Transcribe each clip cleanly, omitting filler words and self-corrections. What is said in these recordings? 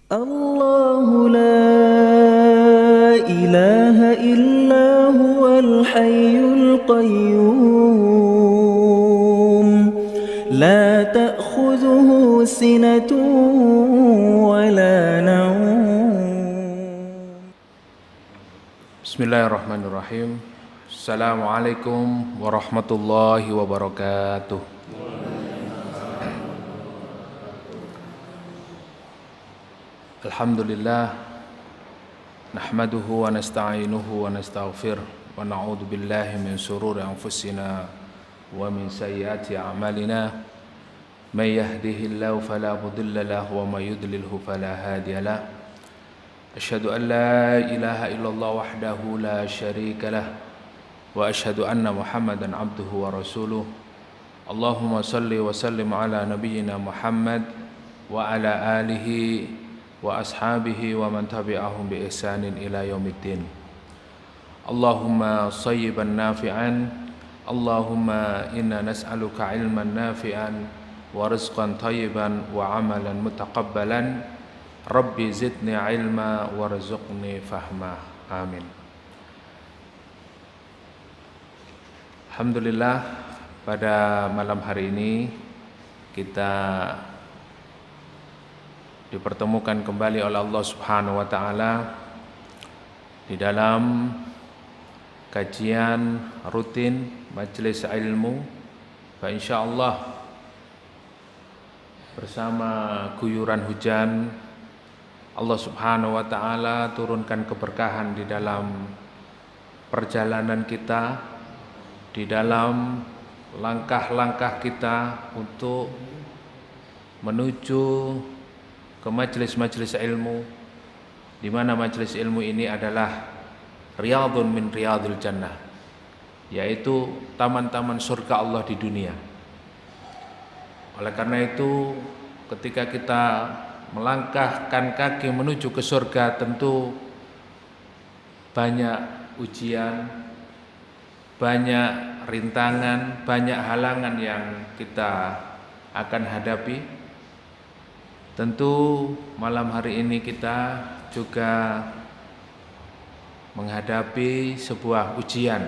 الله لا إله إلا هو الحي القيوم لا تأخذه سنة ولا نوم. Bismillahirrahmanirrahim. Assalamualaikum warahmatullahi wabarakatuh. Alhamdulillah, nahmaduhu wa nasta'inuhu wa nastaghfir wa na'udzu billahi min shururi anfusina wa min sayyiati a'malina. May yahdihillahu fala mudilla lahu wa may yudlilhu fala hadiya lahu. Asyhadu an la ilaha illallah wahdahu la syarika lah wa asyhadu anna Muhammadan abduhu wa rasuluh. Allahumma salli wa sallim ala nabiyyina Muhammad wa ala alihi wa ashabihi wa man tabi'ahum bi ihsanin ila yaumiddin. Allahumma sayyiban nafi'an, Allahumma inna nas'aluka ilman nafi'an wa rizqan thayyiban wa amalan mutaqabbalan. Rabbi zidni ilma warzuqni fahma. Amin. Alhamdulillah, pada malam hari ini kita dipertemukan kembali oleh Allah Subhanahu wa taala di dalam kajian rutin majelis ilmu. Insyaallah bersama guyuran hujan Allah Subhanahu wa taala turunkan keberkahan di dalam perjalanan kita, di dalam langkah-langkah kita untuk menuju ke majelis-majelis ilmu, di mana majelis ilmu ini adalah riyadun min riyadil jannah, yaitu taman-taman surga Allah di dunia. Oleh karena itu, ketika kita melangkahkan kaki menuju ke surga, tentu banyak ujian, banyak rintangan, banyak halangan yang kita akan hadapi. Tentu malam hari ini kita juga menghadapi sebuah ujian.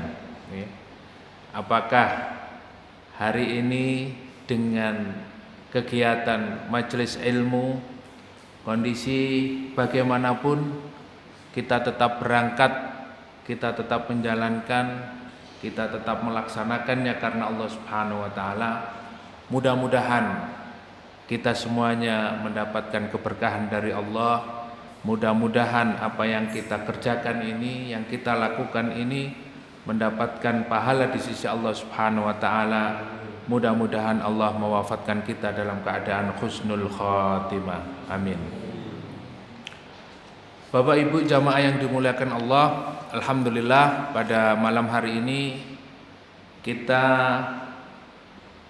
Apakah hari ini dengan kegiatan majelis ilmu, kondisi bagaimanapun, kita tetap berangkat, kita tetap menjalankan, kita tetap melaksanakannya karena Allah Subhanahu wa taala. Mudah-mudahan kita semuanya mendapatkan keberkahan dari Allah. Mudah-mudahan apa yang kita kerjakan ini, yang kita lakukan ini mendapatkan pahala di sisi Allah Subhanahu wa taala. Mudah-mudahan Allah mewafatkan kita dalam keadaan husnul khatimah. Amin. Bapak Ibu jamaah yang dimuliakan Allah, alhamdulillah pada malam hari ini kita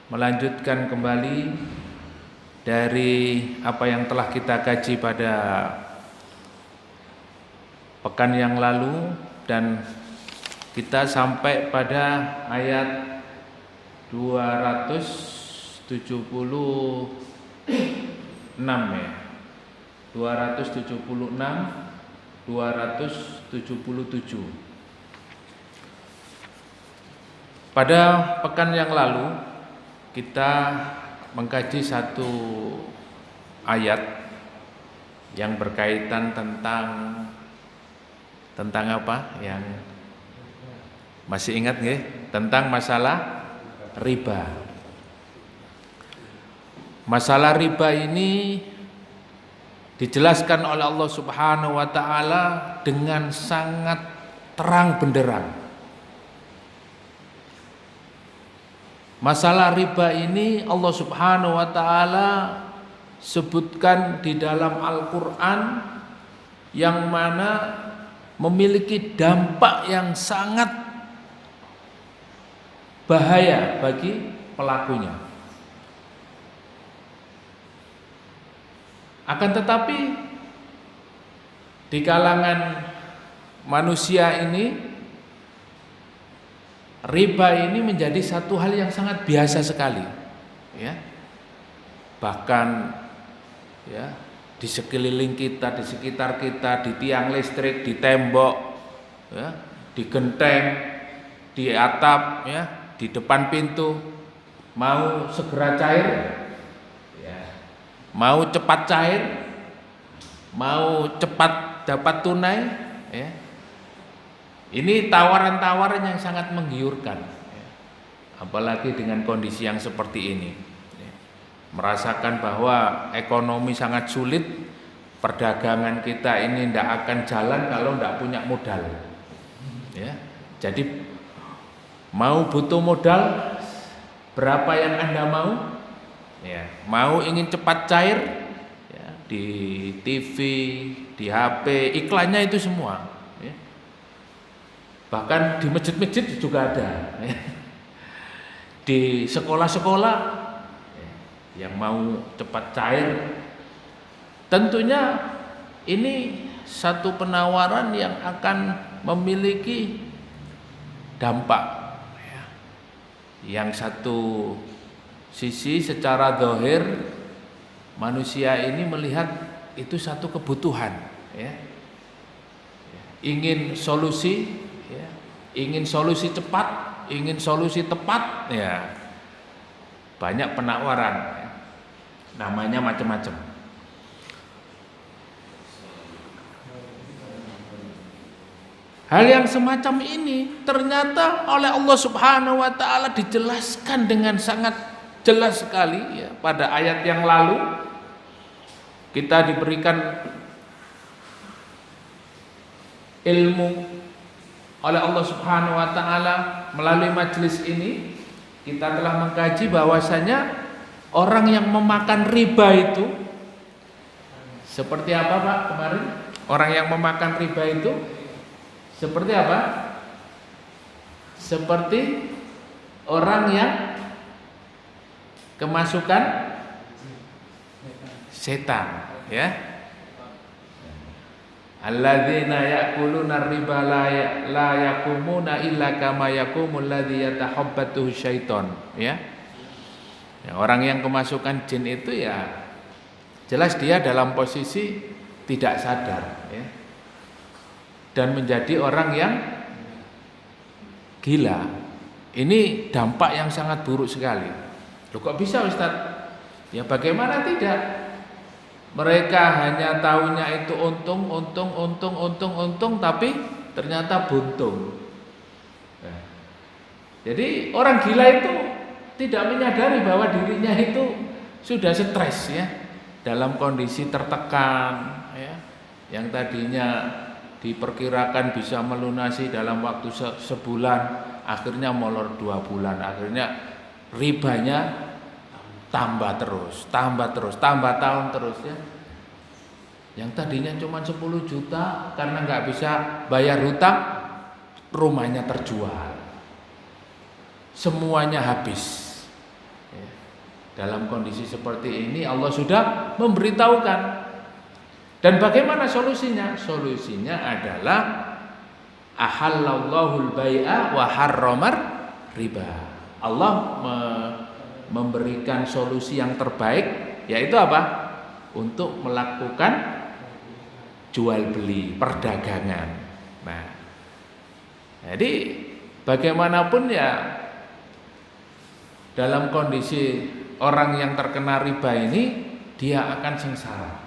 melanjutkan kembali dari apa yang telah kita kaji pada pekan yang lalu, dan kita sampai pada ayat 276 ya. 276 277. Pada pekan yang lalu kita mengkaji satu ayat yang berkaitan tentang apa? Yang masih ingat nggih? Tentang masalah riba. Masalah riba ini dijelaskan oleh Allah Subhanahu wa taala dengan sangat terang benderang. Masalah riba ini Allah Subhanahu wa taala sebutkan di dalam Al-Qur'an, yang mana memiliki dampak yang sangat bahaya bagi pelakunya. Akan tetapi di kalangan manusia ini, riba ini menjadi satu hal yang sangat biasa sekali, ya. Bahkan ya, di sekeliling kita, di sekitar kita, di tiang listrik, di tembok, ya, di genteng, di atap, ya, di depan pintu, mau segera cair, ya, mau cepat cair, mau cepat dapat tunai, ya. Ini tawaran-tawaran yang sangat menggiurkan, ya. Apalagi dengan kondisi yang seperti ini, ya. Merasakan bahwa ekonomi sangat sulit, perdagangan kita ini tidak akan jalan kalau tidak punya modal, ya. Jadi mau butuh modal, berapa yang Anda mau? Ya, mau ingin cepat cair, ya, di TV, di HP, iklannya itu semua, ya. Bahkan di masjid-masjid juga ada, ya. Di sekolah-sekolah, ya, yang mau cepat cair. Tentunya ini satu penawaran yang akan memiliki dampak. Yang satu sisi secara zahir manusia ini melihat itu satu kebutuhan, ya. Ingin solusi, ya. Ingin solusi cepat, ingin solusi tepat, ya. Banyak penawaran, ya. Namanya macam-macam. Hal yang semacam ini ternyata oleh Allah Subhanahu wa taala dijelaskan dengan sangat jelas sekali, ya. Pada ayat yang lalu kita diberikan ilmu oleh Allah Subhanahu wa taala melalui majelis ini. Kita telah mengkaji bahwasanya orang yang memakan riba itu seperti apa, Pak, kemarin? Orang yang memakan riba itu seperti apa? Seperti orang yang kemasukan setan, ya. Alladzina ya'kuluna riba la yaqumuna illa kama yaqumul ladzi yatahabbathu syaiton, ya. Ya, orang yang kemasukan jin itu ya jelas dia dalam posisi tidak sadar, ya. Dan menjadi orang yang gila. Ini dampak yang sangat buruk sekali. Loh, kok bisa, Ustaz? Ya bagaimana tidak? Mereka hanya tahunya itu untung, tapi ternyata buntung. Nah, jadi orang gila itu tidak menyadari bahwa dirinya itu sudah stres, ya, dalam kondisi tertekan, ya, yang tadinya diperkirakan bisa melunasi dalam waktu sebulan, akhirnya molor 2 bulan, akhirnya ribanya tambah terus, tambah tahun terus, ya. Yang tadinya cuma 10 juta karena nggak bisa bayar hutang, rumahnya terjual, semuanya habis, ya. Dalam kondisi seperti ini Allah sudah memberitahukan. Dan bagaimana solusinya? Solusinya adalah ahallallahul bai'a wa harramar riba. Allah memberikan solusi yang terbaik, yaitu apa? Untuk melakukan jual beli, perdagangan. Nah, jadi bagaimanapun ya dalam kondisi orang yang terkena riba ini dia akan sengsara.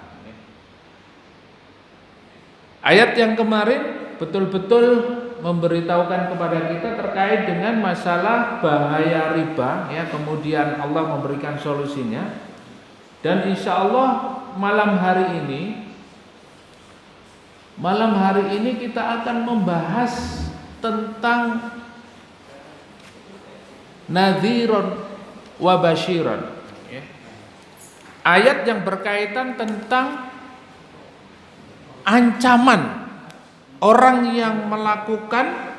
Ayat yang kemarin betul-betul memberitahukan kepada kita terkait dengan masalah bahaya riba, ya. Kemudian Allah memberikan solusinya. Dan insya Allah malam hari ini kita akan membahas tentang nadhiron wa basyiron, ya. Ayat yang berkaitan tentang ancaman orang yang melakukan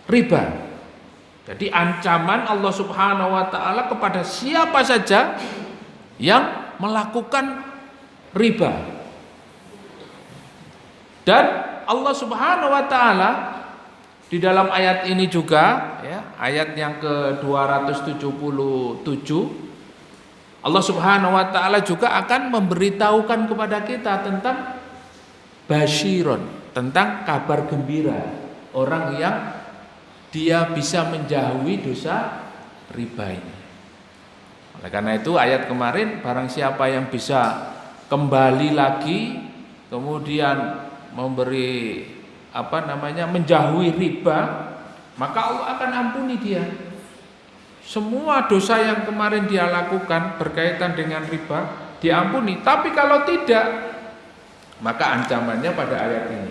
riba. Jadi ancaman Allah Subhanahu wa taala kepada siapa saja yang melakukan riba. Dan Allah Subhanahu wa taala di dalam ayat ini juga, ya, ayat yang ke-277, Allah Subhanahu wa taala juga akan memberitahukan kepada kita tentang basyiron, tentang kabar gembira orang yang dia bisa menjauhi dosa riba ini. Oleh karena itu ayat kemarin, barang siapa yang bisa kembali lagi kemudian memberi menjauhi riba, maka Allah akan ampuni dia. Semua dosa yang kemarin dia lakukan berkaitan dengan riba diampuni. Tapi kalau tidak, maka ancamannya pada ayat ini.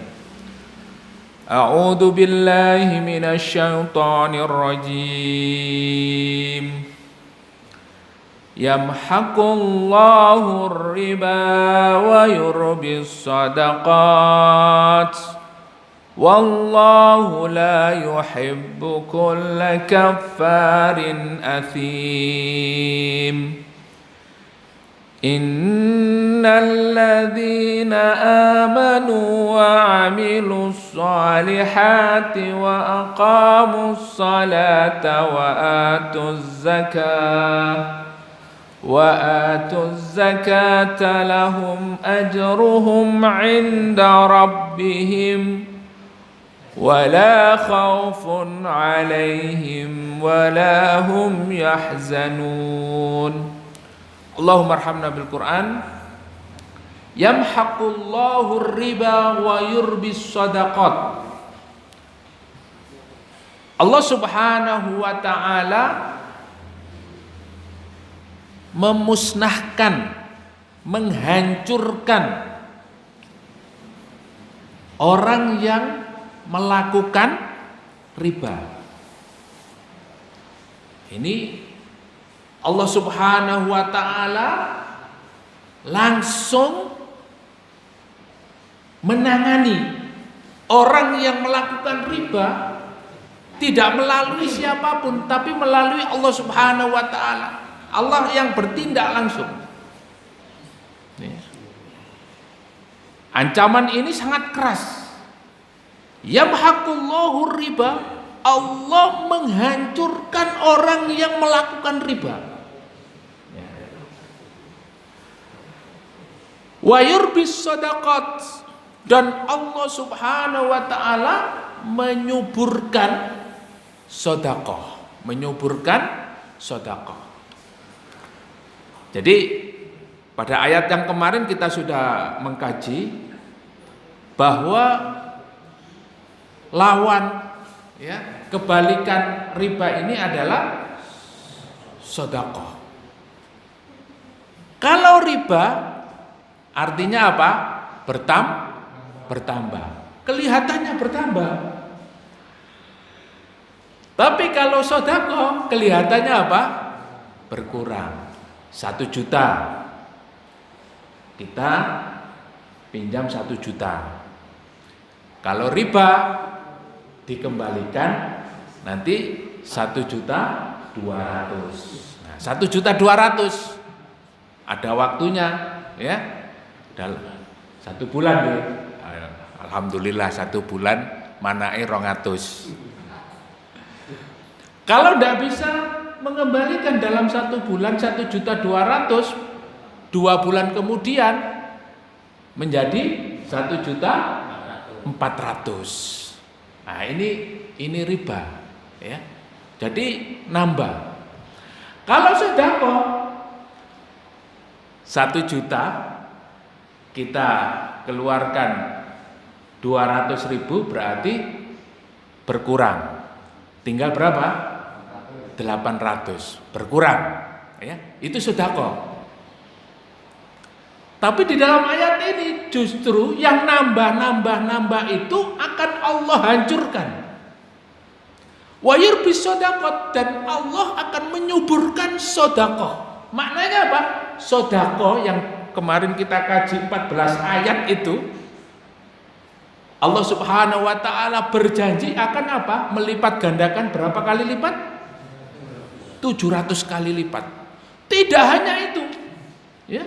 A'udzu billahi minasyaitonir rajim. Yamhaqullahu riba wa yurbis sadaqat. Wallahu la yuhibbu kulla kaffarin athim. Innal ladzina amanu wa 'amilus salihati wa aqamus salata wa atuz zakata lahum ajruhum 'inda rabbihim ولا خوف عليهم ولا هم يحزنون. اللهم ارحمنا بالقرآن. يمحق الله الربا ويربي الصدقات. Allah Subhanahu wa taala memusnahkan, menghancurkan orang yang melakukan riba. Ini Allah Subhanahu wa taala langsung menangani orang yang melakukan riba, tidak melalui siapapun tapi melalui Allah Subhanahu wa taala. Allah yang bertindak langsung. Ancaman ini sangat keras. Yamhaqullahu riba, Allah menghancurkan orang yang melakukan riba. Wa yurbis shadaqat, dan Allah Subhanahu wa taala menyuburkan sedekah, Jadi pada ayat yang kemarin kita sudah mengkaji bahwa lawan, kebalikan riba ini adalah sedekah. Kalau riba artinya apa? Bertambah. Kelihatannya bertambah. Tapi kalau sedekah kelihatannya apa? Berkurang. 1 juta. Kita pinjam 1 juta. Kalau riba dikembalikan nanti 1.200.000. Nah, 1.200.000 ada waktunya, ya. Dalam 1 bulan ya. Alhamdulillah 1 bulan manae 200. Kalau tidak bisa mengembalikan dalam 1 bulan 1.200.000, 2 bulan kemudian menjadi 1.400.000. Nah, ini riba, ya. Jadi nambah. Kalau sedekah 1 juta kita keluarkan 200.000 berarti berkurang. Tinggal berapa? 800, berkurang, ya. Itu sedekah. Tapi di dalam ayat ini justru yang nambah itu akan Allah hancurkan. Wa yurbis shadaqat, dan Allah akan menyuburkan sedekah. Maknanya apa? Sedekah yang kemarin kita kaji 14 ayat itu, Allah Subhanahu wa taala berjanji akan apa? Melipat gandakan berapa kali lipat? 700 kali lipat. Tidak hanya itu, ya.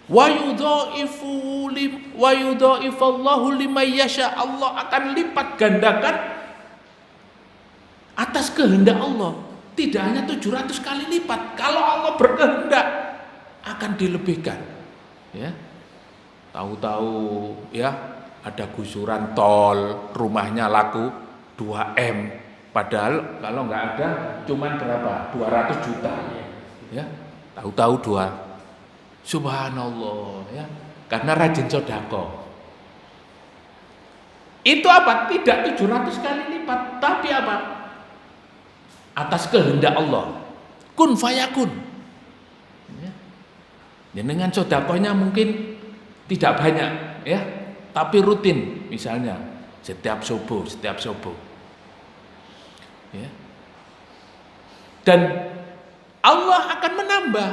Wa yudha'ifullahu liman yasha, Allah akan lipat gandakan atas kehendak Allah. Tidak hanya 700 kali lipat. Kalau Allah berkehendak akan dilebihkan. Ya. Tahu-tahu ya ada gusuran tol, rumahnya laku 2M. Padahal kalau nggak ada cuman berapa? 200 juta. Ya. Tahu-tahu 2. Subhanallah ya. Karena rajin sedekah. Itu apa? Tidak 700 kali lipat, tapi apa? Atas kehendak Allah. Kun fayakun. Ya. Dengan sedekahnya mungkin tidak banyak ya, tapi rutin misalnya setiap subuh. Ya. Dan Allah akan menambah.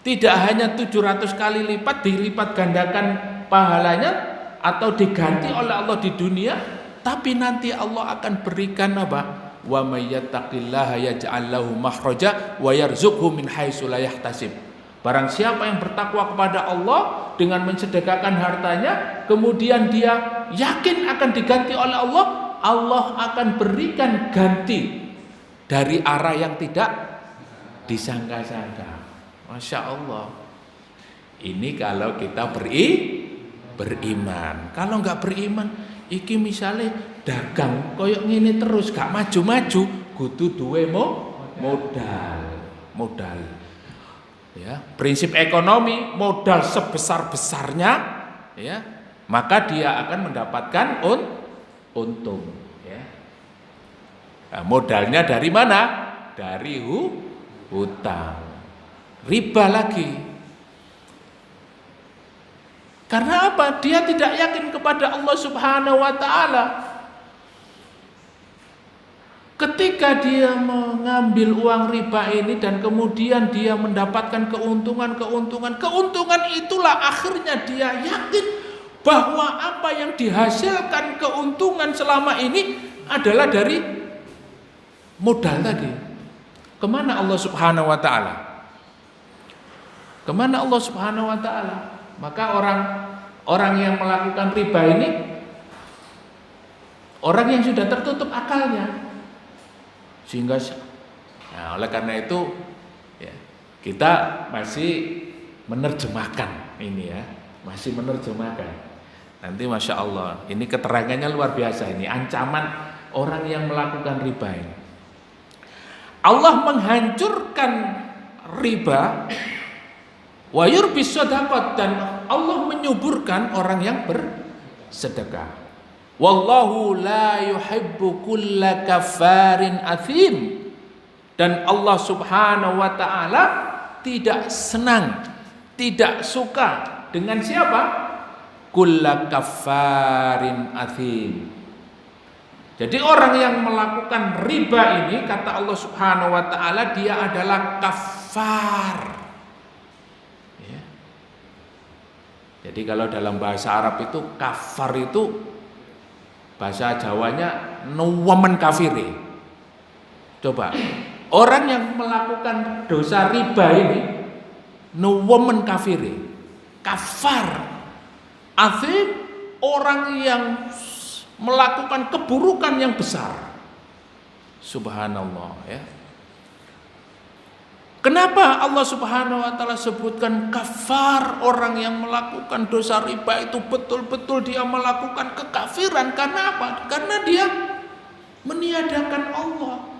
Tidak hanya 700 kali lipat dilipat gandakan pahalanya atau diganti oleh Allah di dunia, tapi nanti Allah akan berikan apa? Wa may yattaqillaha yaj'al lahu makhraja wa yarzuqhu min haitsu la yahtasib. Barang siapa yang bertakwa kepada Allah dengan mensedekahkan hartanya, kemudian dia yakin akan diganti oleh Allah, Allah akan berikan ganti dari arah yang tidak disangka-sangka. Masya Allah. Ini kalau kita beriman. Kalau nggak beriman, iki misalnya dagang koyok ngene terus gak maju-maju, kudu duwe modal. Ya, prinsip ekonomi modal sebesar-besarnya, ya, maka dia akan mendapatkan untung. Ya. Nah, modalnya dari mana? Dari hutang. Riba lagi. Karena apa? Dia tidak yakin kepada Allah Subhanahu wa taala. Ketika dia mengambil uang riba ini dan kemudian dia mendapatkan keuntungan itulah akhirnya dia yakin bahwa apa yang dihasilkan keuntungan selama ini adalah dari modal tadi. Kemana Allah Subhanahu wa taala? Kemana Allah Subhanahu wa taala? Maka orang yang melakukan riba ini orang yang sudah tertutup akalnya. Sehingga oleh karena itu ya, kita masih menerjemahkan ini ya, masih menerjemahkan. Nanti Masya Allah, ini keterangannya luar biasa ini, ancaman orang yang melakukan riba ini. Allah menghancurkan riba wa yurbis shadaqat, dan Allah menyuburkan orang yang bersedekah. Wallahu la yuhibbu kulla kafarin athim, dan Allah Subhanahu wa taala tidak senang, tidak suka dengan siapa? Kulla kafarin athim. Jadi orang yang melakukan riba ini, kata Allah Subhanahu wa taala, dia adalah kafar. Jadi kalau dalam bahasa Arab itu kafar itu bahasa Jawanya nuwemen kafire. Coba, orang yang melakukan dosa riba ini nuwemen kafire. Kafar. Azim, orang yang melakukan keburukan yang besar. Subhanallah ya. Kenapa Allah Subhanahu wa taala sebutkan kafar? Orang yang melakukan dosa riba itu betul-betul dia melakukan kekafiran. Karena apa? Karena dia meniadakan Allah.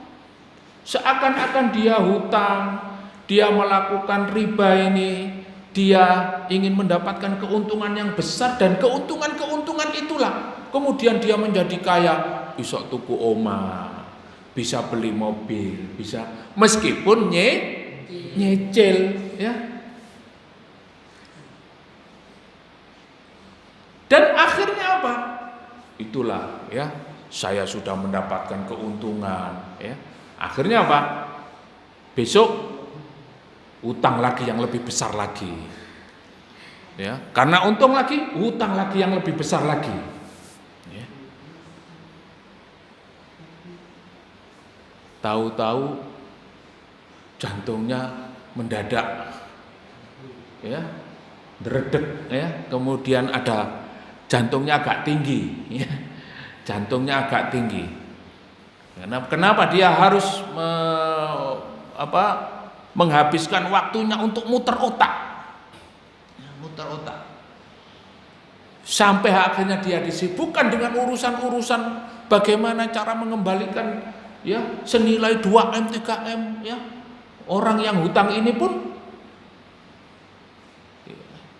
Seakan-akan dia hutang, dia melakukan riba ini, dia ingin mendapatkan keuntungan yang besar, dan keuntungan itulah kemudian dia menjadi kaya, bisa tuku omah, bisa beli mobil, bisa meskipun nyecil ya. Dan akhirnya apa? Itulah ya, saya sudah mendapatkan keuntungan ya. Akhirnya apa? Besok utang lagi yang lebih besar lagi. Ya, karena untung lagi, utang lagi yang lebih besar lagi. Ya. Tahu-tahu jantungnya mendadak ya, deredek ya, kemudian ada jantungnya agak tinggi ya. Jantungnya agak tinggi. Kenapa dia harus menghabiskan waktunya untuk muter otak. Muter otak. Sampai akhirnya dia disibukkan dengan urusan-urusan bagaimana cara mengembalikan ya senilai 2M 3M ya. Orang yang hutang ini pun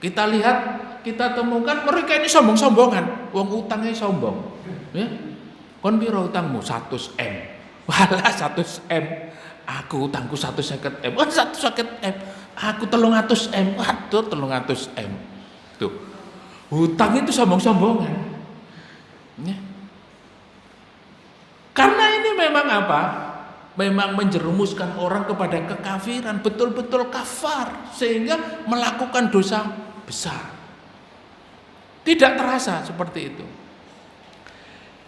kita lihat, kita temukan mereka ini sombong-sombongan. Wong utangnya sombong. Ya. Kon piro utangmu? 100M. Walah 100M. Aku utangku 150M. Wah 150M. Aku 300M. Waduh 300M. Tuh. Hutang itu sombong-sombongan. Ya. Karena ini memang apa? Memang menjerumuskan orang kepada kekafiran, betul-betul kafar, sehingga melakukan dosa besar. Tidak terasa seperti itu.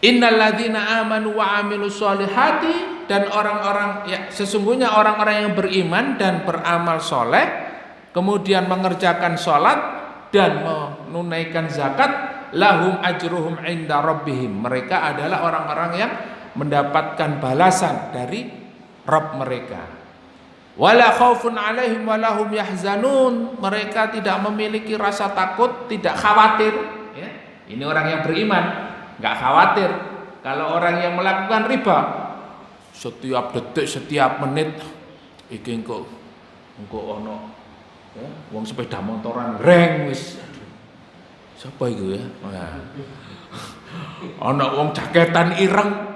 Innalladzina amanu wa amilus solihati, dan orang-orang ya sesungguhnya orang-orang yang beriman dan beramal soleh, kemudian mengerjakan sholat dan menunaikan zakat, lahum ajruhum inda rabbihim. Mereka adalah orang-orang yang mendapatkan balasan dari Rabb mereka. Wala khaufun alaihim walahum yahzanun. Mereka tidak memiliki rasa takut, tidak khawatir ya. Ini orang yang beriman, enggak khawatir. Kalau orang yang melakukan riba, setiap detik, setiap menit iki engko ono ya, wong sepeda motoran reng wis. Siapa itu ya? Nah. Ono wong jaketan ireng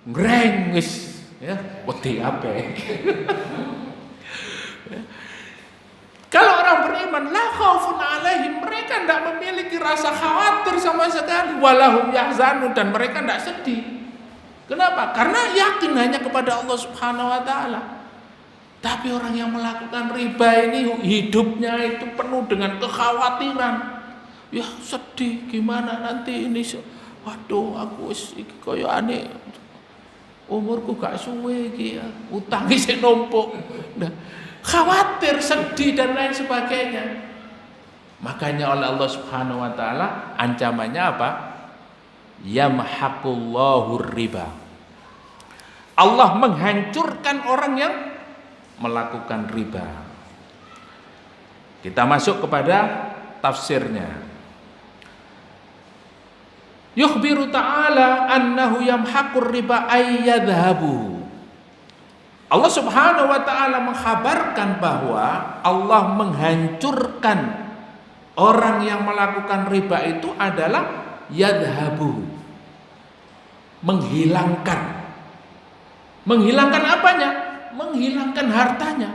ngreng wis ya, wedi ape. Kalau orang beriman, la khaufun alaihim, mereka tidak memiliki rasa khawatir sama sekali, walahum yahzanun, dan mereka tidak sedih. Kenapa? Karena yakin hanya kepada Allah Subhanahu wa taala. Tapi orang yang melakukan riba ini hidupnya itu penuh dengan kekhawatiran. Ya sedih, gimana nanti ini, waduh aku iki koyo aneh. Umurku gak suwe iki ya, utang isih numpuk. Nah, khawatir, sedih dan lain sebagainya. Makanya oleh Allah Subhanahu wa taala ancamannya apa? Yamhaqullahu riba. Allah menghancurkan orang yang melakukan riba. Kita masuk kepada tafsirnya. Yukhbiru ta'ala annahu yamhaqur riba ay yadhhabu. Allah Subhanahu wa taala mengkhabarkan bahwa Allah menghancurkan orang yang melakukan riba itu adalah yadhhabu. Menghilangkan. Menghilangkan apanya? Menghilangkan hartanya.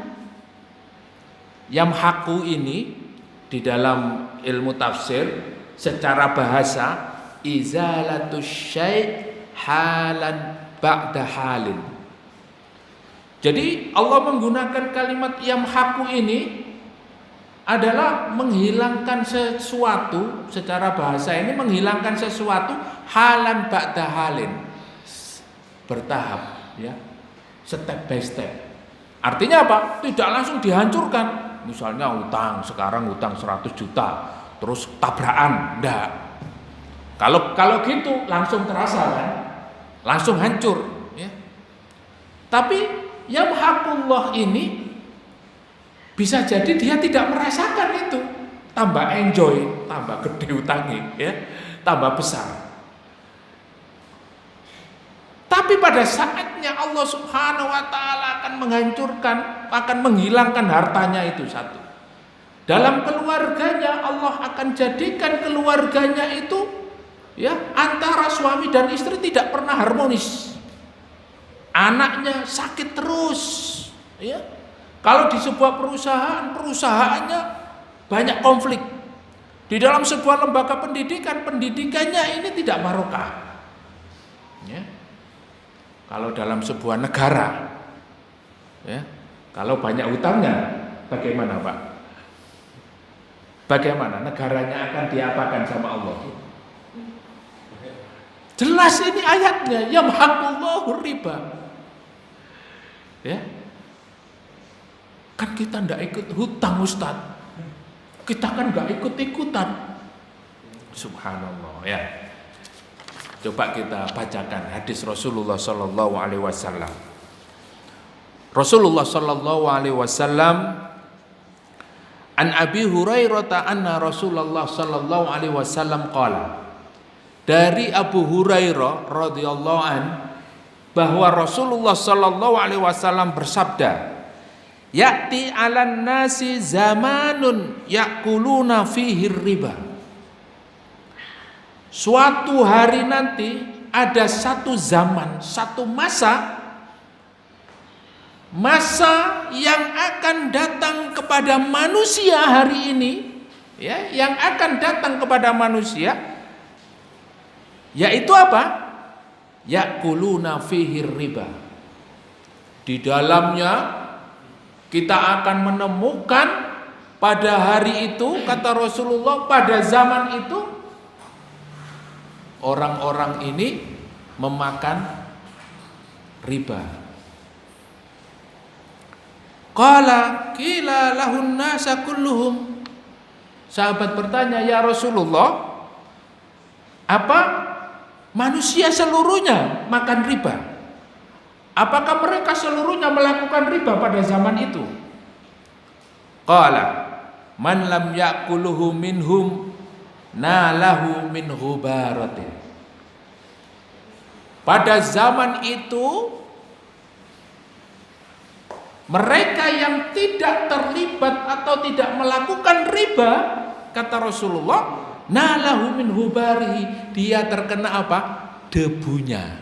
Yamhaqu ini di dalam ilmu tafsir secara bahasa izalatus syai' halan ba'da halin. Jadi Allah menggunakan kalimat yamhaqu ini adalah menghilangkan sesuatu, secara bahasa ini menghilangkan sesuatu halan ba'da halin, bertahap ya, step by step. Artinya apa? Tidak langsung dihancurkan. Misalnya utang, sekarang utang 100 juta terus tabrakan, enggak. Kalau gitu langsung terasa kan? Langsung hancur ya. Tapi yamhaqullah ini bisa jadi dia tidak merasakan itu, tambah enjoy, tambah gede utangnya ya, tambah besar. Tapi pada saatnya Allah Subhanahu wa taala akan menghancurkan, akan menghilangkan hartanya itu satu. Dalam keluarganya Allah akan jadikan keluarganya itu ya, antara suami dan istri tidak pernah harmonis. Anaknya sakit terus ya. Kalau di sebuah perusahaan, perusahaannya banyak konflik. Di dalam sebuah lembaga pendidikan, pendidikannya ini tidak barokah. Ya. Kalau dalam sebuah negara, ya, kalau banyak utangnya, bagaimana Pak? Bagaimana negaranya akan diapakan sama Allah? Jelas ini ayatnya, yamhaqullahu riba. Ya. Kan kita tidak ikut hutang Ustaz. Kita kan nggak ikut-ikutan. Subhanallah ya. Coba kita bacakan hadis Rasulullah Sallallahu Alaihi Wasallam. Rasulullah sallallahu alaihi wasallam an Abi Hurairah anna Rasulullah sallallahu alaihi wasallam qala, dari Abu Hurairah radhiyallahu an bahwa Rasulullah sallallahu alaihi wasallam bersabda, ya'ti 'alan nasi zamanun ya'kuluna fihi riba. Suatu hari nanti ada satu zaman, satu masa yang akan datang kepada manusia hari ini, ya, yang akan datang kepada manusia, yaitu apa? Ya'kuluna fihi riba. Di dalamnya kita akan menemukan pada hari itu, kata Rasulullah, pada zaman itu orang-orang ini memakan riba. Qala qila lahun nasa kulluhum. Sahabat bertanya, ya Rasulullah, apa manusia seluruhnya makan riba? Apakah mereka seluruhnya melakukan riba pada zaman itu? Qala man lam ya'kuluhu minhum nalahu min ghubaratin. Pada zaman itu mereka yang tidak terlibat atau tidak melakukan riba, kata Rasulullah, nalahu min hubarihi, dia terkena apa? Debunya.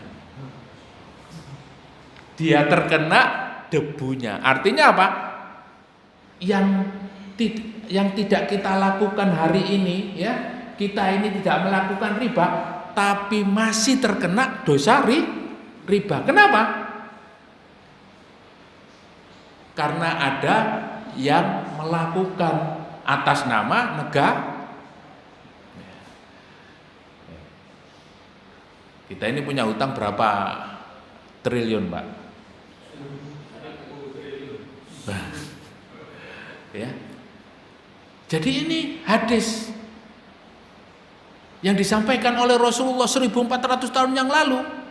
Dia terkena debunya. Artinya apa? Yang tidak kita lakukan hari ini, ya, kita ini tidak melakukan riba, tapi masih terkena dosa riba. Kenapa? Karena ada yang melakukan atas nama negara. Kita ini punya hutang berapa triliun, Pak? Ya. Jadi ini hadis yang disampaikan oleh Rasulullah 1400 tahun yang lalu.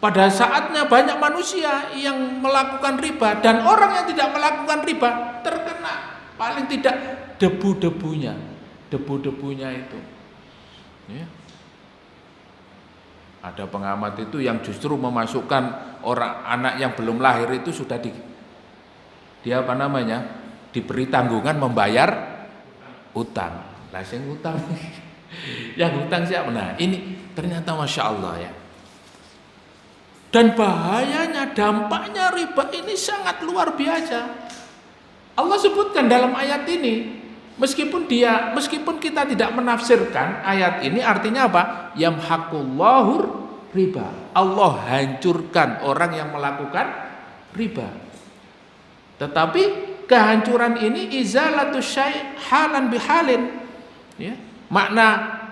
Pada saatnya banyak manusia yang melakukan riba, dan orang yang tidak melakukan riba terkena paling tidak debu-debunya itu. Ya. Ada pengamat itu yang justru memasukkan orang anak yang belum lahir itu sudah diberi tanggungan membayar utang. Lah sing utang, yang utang siapa? Nah ini ternyata masya Allah ya. Dan bahayanya, dampaknya riba ini sangat luar biasa. Allah sebutkan dalam ayat ini, meskipun kita tidak menafsirkan ayat ini, artinya apa? Yamhaqullahu riba. Allah hancurkan orang yang melakukan riba. Tetapi kehancuran ini izalatus syai' halan bihalin. Ya. Makna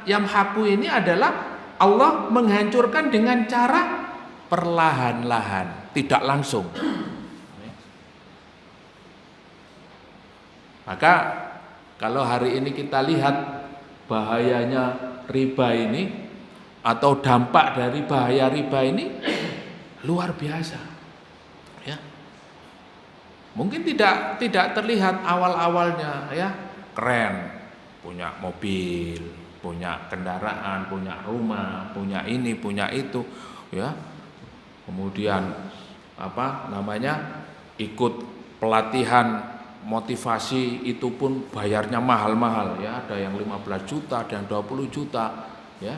yamhaqu ini adalah Allah menghancurkan dengan cara perlahan-lahan, tidak langsung. Maka kalau hari ini kita lihat bahayanya riba ini atau dampak dari bahaya riba ini luar biasa. Ya. Mungkin tidak terlihat awal-awalnya, ya, keren, punya mobil, punya kendaraan, punya rumah, punya ini, punya itu, ya. Kemudian ikut pelatihan motivasi itu pun bayarnya mahal-mahal, ya, ada yang 15 juta, ada yang 20 juta, ya.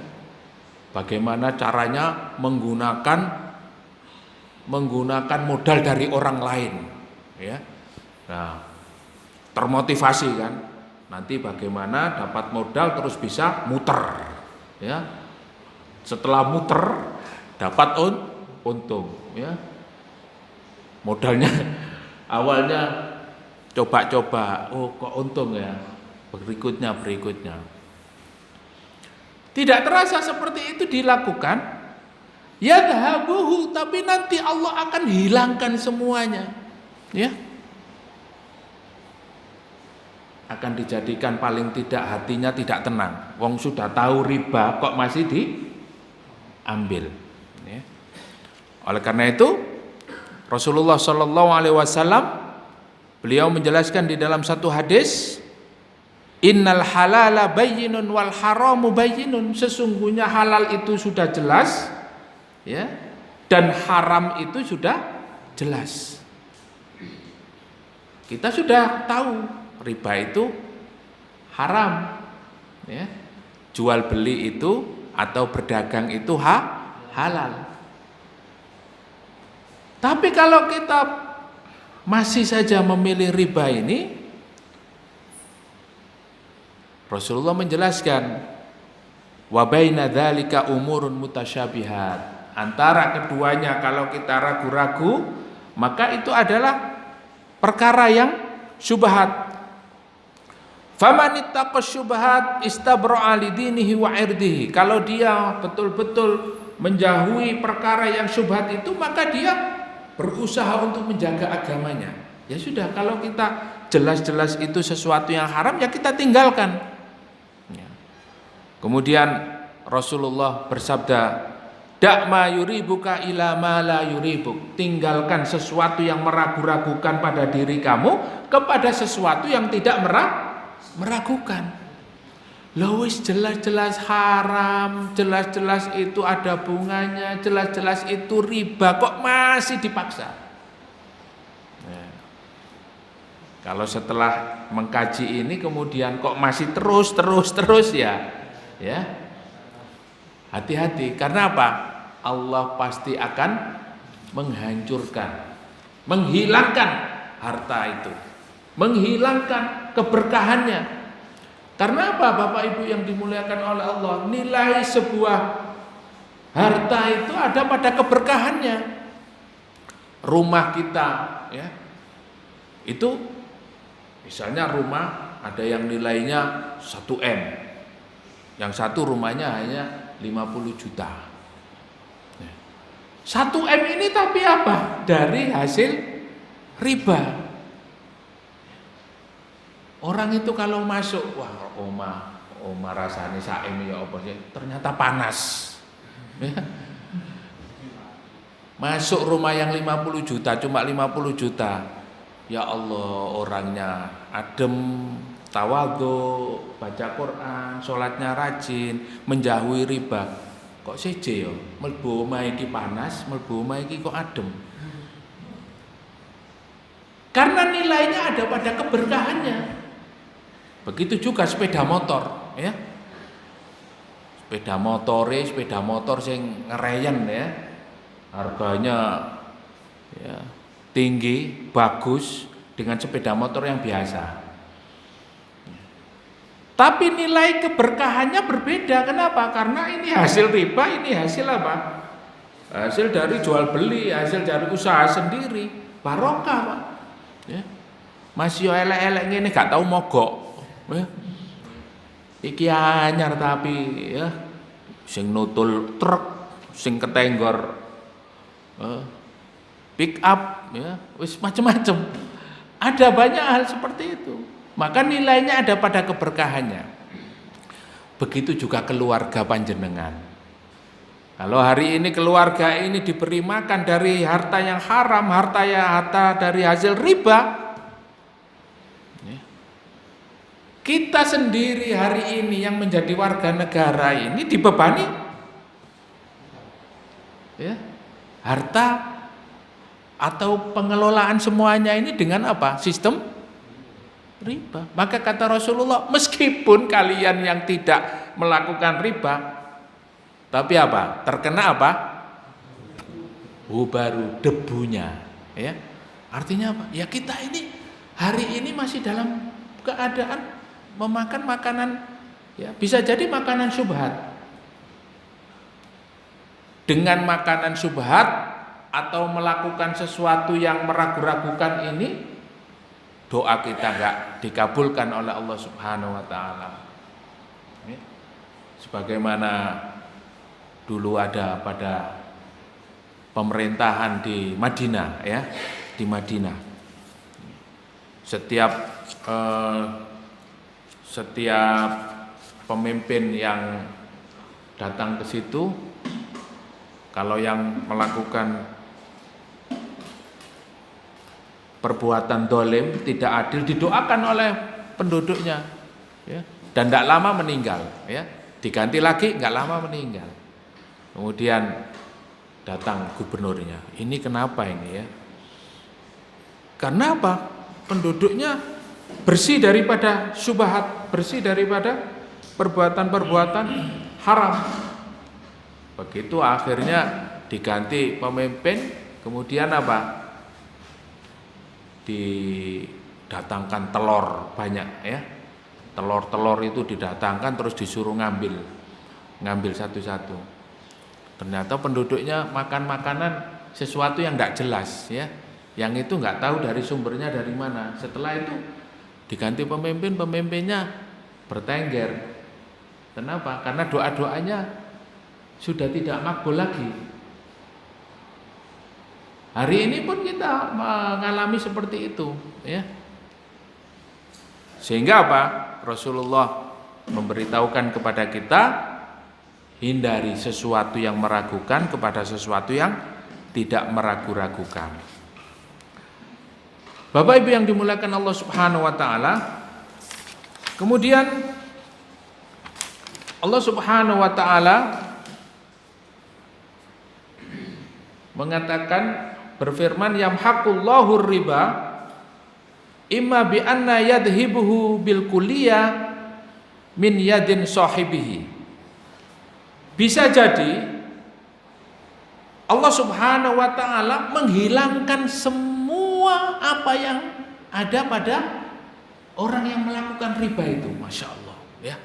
Bagaimana caranya menggunakan modal dari orang lain, ya. Nah, termotivasi kan. Nanti bagaimana dapat modal terus bisa muter, ya. Setelah muter dapat untung, ya. Modalnya awalnya coba-coba, oh kok untung ya. Berikutnya. Tidak terasa seperti itu dilakukan, yadhabuhu, tapi nanti Allah akan hilangkan semuanya, ya. Akan dijadikan paling tidak hatinya tidak tenang. Wong sudah tahu riba kok masih diambil. Oleh karena itu Rasulullah Shallallahu Alaihi Wasallam beliau menjelaskan di dalam satu hadis, innal halala bayyinun wal haramu bayyinun, sesungguhnya halal itu sudah jelas, ya, dan haram itu sudah jelas. Kita sudah tahu riba itu haram, ya. Jual beli itu atau berdagang itu halal. Tapi kalau kita masih saja memilih riba ini, Rasulullah menjelaskan, wa baina dzalika umurun mutasyabihat. Antara keduanya kalau kita ragu-ragu, maka itu adalah perkara yang syubhat. Faman ittaqa syubhat istabra'a lidinihi wa irdihi. Kalau dia betul-betul menjauhi perkara yang syubhat itu, maka dia berusaha untuk menjaga agamanya. Ya sudah, kalau kita jelas-jelas itu sesuatu yang haram, ya kita tinggalkan. Ya. Kemudian Rasulullah bersabda, da' ma yuribuka ila ma la yuribuk. Tinggalkan sesuatu yang meragu-ragukan pada diri kamu kepada sesuatu yang tidak meragukan. Lois jelas-jelas haram, jelas-jelas itu ada bunganya, jelas-jelas itu riba, kok masih dipaksa? Nah, kalau setelah mengkaji ini kemudian kok masih terus ya, hati-hati. Karena apa? Allah pasti akan menghancurkan, menghilangkan harta itu, menghilangkan keberkahannya. Karena apa, Bapak Ibu yang dimuliakan oleh Allah? Nilai sebuah harta itu ada pada keberkahannya. Rumah kita, ya, itu misalnya rumah ada yang nilainya 1 M, yang satu rumahnya hanya 50 juta. 1 M ini tapi apa? Dari hasil riba. Orang itu kalau masuk, wah oma rasanya saem ya apa sih? Ternyata panas. Ya. Masuk rumah yang 50 juta, cuma 50 juta. Ya Allah, orangnya adem, tawadhu, baca Quran, sholatnya rajin, menjauhi riba. Kok seje ya? Mlebu omah iki panas, mlebu omah iki kok adem. Karena nilainya ada pada keberkahannya. Begitu juga sepeda motor, ya. Sepeda motor sing ngereyen, ya. Harganya ya tinggi, bagus dengan sepeda motor yang biasa. Tapi nilai keberkahannya berbeda. Kenapa? Karena ini hasil riba, ini hasil apa? Hasil dari jual beli, hasil dari usaha sendiri. Barokah, Pak. Ya. Masih elek-elek ngene gak tahu mogok. Ya. Iki anyar tapi ya sing nutul truk, sing ketenggor pick up, ya wis macam-macam. Ada banyak hal seperti itu. Maka nilainya ada pada keberkahannya. Begitu juga keluarga panjenengan. Kalau hari ini keluarga ini diberi makan dari harta yang haram, harta dari hasil riba, kita sendiri hari ini yang menjadi warga negara ini dibebani, ya, harta atau pengelolaan semuanya ini dengan apa? Sistem riba. Maka kata Rasulullah, meskipun kalian yang tidak melakukan riba, tapi apa? Terkena apa? Baru debunya, ya. Artinya apa? Ya kita ini hari ini masih dalam keadaan memakan makanan, ya bisa jadi makanan syubhat. Dengan makanan syubhat atau melakukan sesuatu yang meragu-ragukan ini, doa kita enggak dikabulkan oleh Allah Subhanahu wa taala. Sebagaimana dulu ada pada pemerintahan di Madinah, ya, di Madinah. Setiap pemimpin yang datang ke situ, kalau yang melakukan perbuatan dolim, tidak adil, didoakan oleh penduduknya, ya. Dan tidak lama meninggal, ya. Diganti lagi, nggak lama meninggal. Kemudian datang gubernurnya, ini kenapa ini, ya? Karena apa? Penduduknya bersih daripada syubhat, bersih daripada perbuatan-perbuatan haram. Begitu akhirnya diganti pemimpin, kemudian apa? Didatangkan telur banyak, ya. Telur-telur itu didatangkan terus disuruh ngambil satu-satu. Ternyata penduduknya makan makanan sesuatu yang tidak jelas, ya. Yang itu nggak tahu dari sumbernya dari mana. Setelah itu diganti pemimpin, pemimpinnya bertengger. Kenapa? Karena doa-doanya sudah tidak makbul lagi. Hari ini pun kita mengalami seperti itu, ya. Sehingga apa? Rasulullah memberitahukan kepada kita, hindari sesuatu yang meragukan kepada sesuatu yang tidak meragu-ragukan. Bapak Ibu yang dimuliakan Allah Subhanahu wa taala, kemudian Allah Subhanahu wa taala mengatakan, berfirman, yamhaqullahu riba imma bi anna yadhibuhu bil kulliyah min yadin sahibihi. Bisa jadi Allah Subhanahu wa taala menghilangkan semua apa yang ada pada orang yang melakukan riba itu. Masya Allah, ya.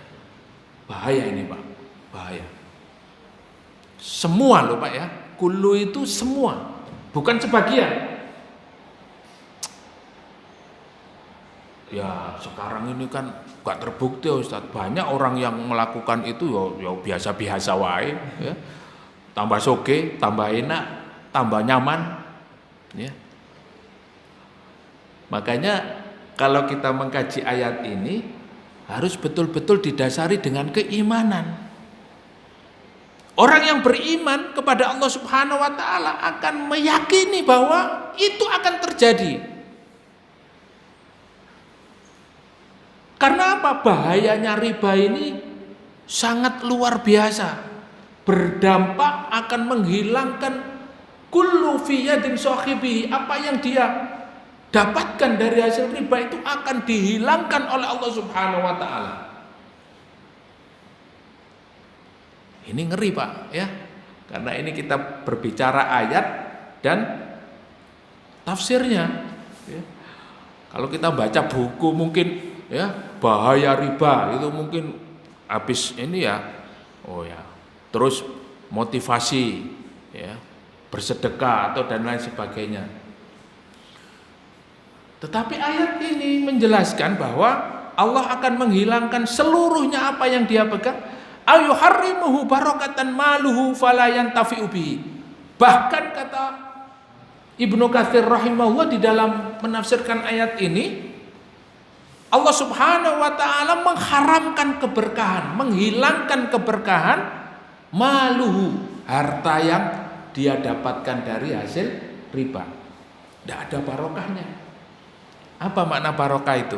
Bahaya ini, Pak. Bahaya. Semua loh, Pak, ya. Kullu itu semua, bukan sebagian. Ya sekarang ini kan gak terbukti, Ustaz. Banyak orang yang melakukan itu ya biasa-biasa wae, ya. Tambah soge, tambah enak, tambah nyaman, ya. Makanya kalau kita mengkaji ayat ini harus betul-betul didasari dengan keimanan. Orang yang beriman kepada Allah Subhanahu wa taala akan meyakini bahwa itu akan terjadi. Karena apa? Bahayanya riba ini sangat luar biasa. Berdampak akan menghilangkan kullu fi yadin sahibihi. Apa yang dia dapatkan dari hasil riba itu akan dihilangkan oleh Allah Subhanahu wa taala. Ini ngeri, Pak, ya. Karena ini kita berbicara ayat dan tafsirnya, ya. Kalau kita baca buku mungkin, ya, bahaya riba itu mungkin habis ini, ya. Oh ya. Terus motivasi, ya, bersedekah atau dan lain sebagainya. Tetapi ayat ini menjelaskan bahwa Allah akan menghilangkan seluruhnya apa yang dia pegang. Ayuharrimuhu barakatan maluhu fala yantafi'u bihi. Bahkan kata Ibnu Katsir rahimahullah di dalam menafsirkan ayat ini, Allah Subhanahu wa taala mengharamkan keberkahan, menghilangkan keberkahan maluhu, harta yang dia dapatkan dari hasil riba. Tidak ada barokahnya. Apa makna barokah itu?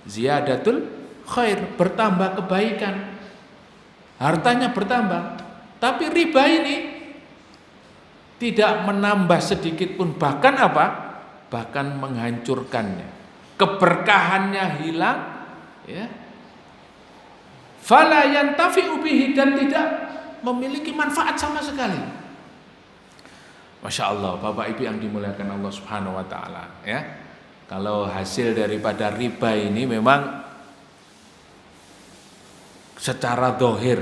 Ziyadatul khair, bertambah kebaikan. Hartanya bertambah. Tapi riba ini tidak menambah sedikit pun, bahkan apa? Bahkan menghancurkannya. Keberkahannya hilang, ya. Fala yantafi'u bihi, dan tidak memiliki manfaat sama sekali. Masya Allah, Bapak Ibu yang dimuliakan Allah Subhanahu wa taala, ya. Kalau hasil daripada riba ini memang secara zahir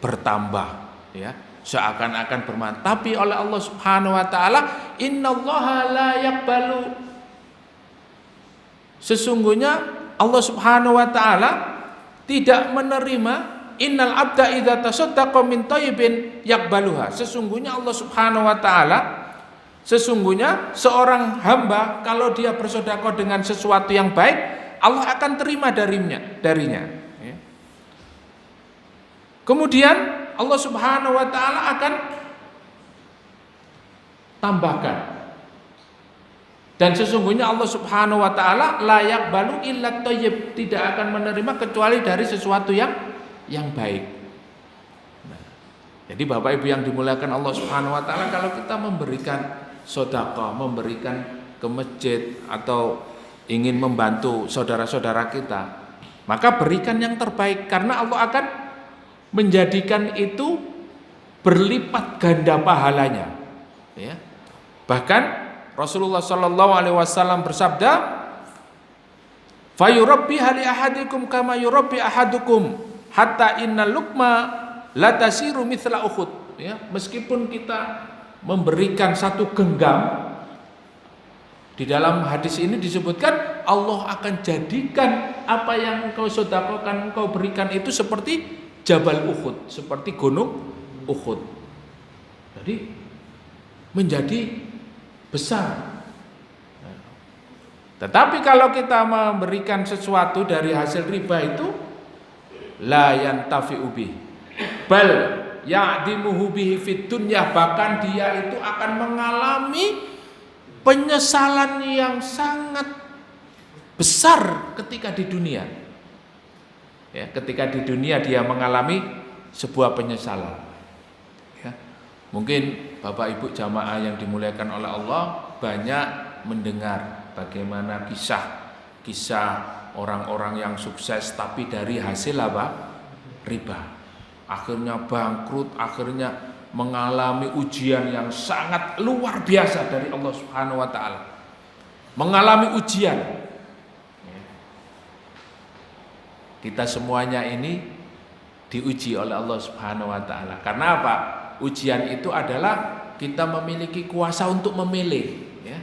bertambah, ya, seakan-akan bermanfaat. Tapi oleh Allah Subhanahu wa taala, innallaha la yaqbalu, sesungguhnya Allah Subhanahu wa taala tidak menerima, innal abda idza tasaddaqa min thayyibin yaqbaluha. Sesungguhnya Allah Subhanahu wa taala, sesungguhnya seorang hamba kalau dia bersedekah dengan sesuatu yang baik, Allah akan terima darinya. Kemudian Allah Subhanahu wa taala akan tambahkan Dan sesungguhnya Allah Subhanahu wa taala la yaqbalu illa thayyib, tidak akan menerima kecuali dari sesuatu yang baik. Nah, jadi Bapak Ibu yang dimuliakan Allah Subhanahu wa taala, kalau kita memberikan sedekah, memberikan ke masjid atau ingin membantu saudara-saudara kita, maka berikan yang terbaik, karena Allah akan menjadikan itu berlipat ganda pahalanya. Ya. Bahkan Rasulullah Shallallahu Alaihi Wasallam bersabda, "Fayurabbi hali ahadikum kama yurabbi ahadukum, hatta inna lukma la tasiru mithla Uhud." Ya, meskipun kita memberikan satu genggam, di dalam hadis ini disebutkan Allah akan jadikan apa yang engkau sedekahkan, engkau berikan itu seperti Jabal Uhud, seperti gunung Uhud. Jadi menjadi besar. Tetapi kalau kita memberikan sesuatu dari hasil riba itu la yantafi'u bih, bal ya'dimuhu bihi fid dunya, bahkan dia itu akan mengalami penyesalan yang sangat besar ketika di dunia. Ya, ketika di dunia dia mengalami sebuah penyesalan. Ya. Mungkin Bapak Ibu jamaah yang dimuliakan oleh Allah banyak mendengar bagaimana kisah orang-orang yang sukses tapi dari hasil apa? Riba. Akhirnya bangkrut, akhirnya mengalami ujian yang sangat luar biasa dari Allah Subhanahu wa taala. Mengalami ujian. Kita semuanya ini diuji oleh Allah Subhanahu wa taala. Karena apa? Ujian itu adalah kita memiliki kuasa untuk memilih, ya.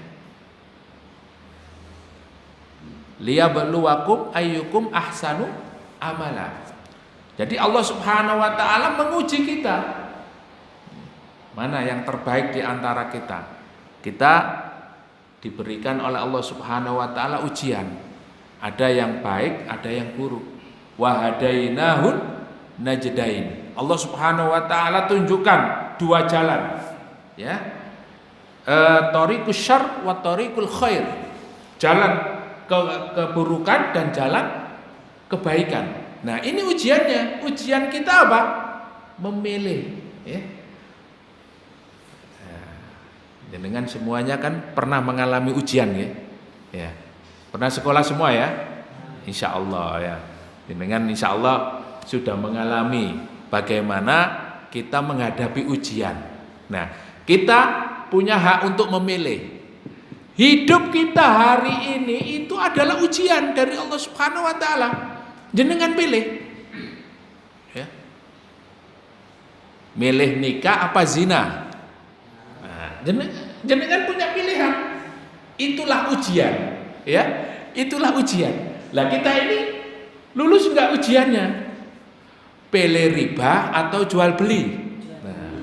Liyabluwakum ayyukum ahsanu amala. Jadi Allah Subhanahu wa taala menguji kita. Mana yang terbaik di antara kita? Kita diberikan oleh Allah Subhanahu wa taala ujian. Ada yang baik, ada yang buruk. Wa hadainahun najdain. Allah Subhanahu wa taala tunjukkan dua jalan, ya. Thariqus syarr wa thariqul khair. Jalan keburukan dan jalan kebaikan. Nah, ini ujiannya. Ujian kita apa? Memilih, ya. Dengan semuanya kan pernah mengalami ujian, ya. Ya. Pernah sekolah semua, ya? Insya Allah, ya. Dengan insya Allah sudah mengalami bagaimana kita menghadapi ujian. Nah, kita punya hak untuk memilih. Hidup kita hari ini itu adalah ujian dari Allah Subhanahu wa taala. Jenengan pilih. Ya. Milih nikah apa zina? Nah, jenengan punya pilihan. Itulah ujian, ya. Itulah ujian. Lah kita ini lulus enggak ujiannya? Pilih riba atau jual beli? Nah,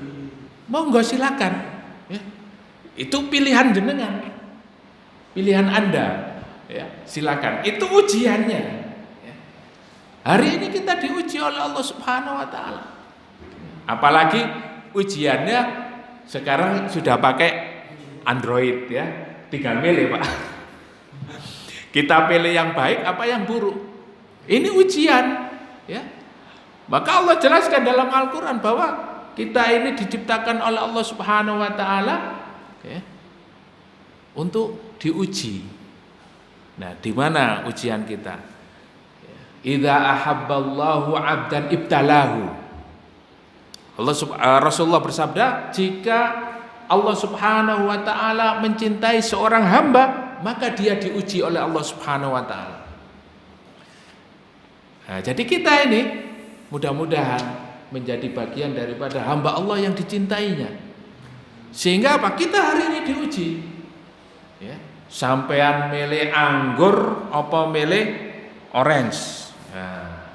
monggo silakan, ya. Itu pilihan jenengan, pilihan Anda, ya. Silakan. Itu ujiannya, ya. Hari ini kita diuji oleh Allah Subhanahu wa taala. Apalagi ujiannya sekarang sudah pakai Android, ya. Tinggal milih, Pak. Kita pilih yang baik apa yang buruk. Ini ujian, ya. Maka Allah jelaskan dalam Al-Quran bahwa kita ini diciptakan oleh Allah Subhanahu wa taala, ya, untuk diuji. Nah, di mana ujian kita? Idza ahabballahu 'abdan ibtalahu. Rasulullah bersabda, jika Allah Subhanahu wa taala mencintai seorang hamba, maka dia diuji oleh Allah Subhanahu wa taala. Nah, jadi kita ini mudah-mudahan menjadi bagian daripada hamba Allah yang dicintainya. Sehingga apa? Kita hari ini diuji, ya. Sampean milih anggur apa milih orange? Nah,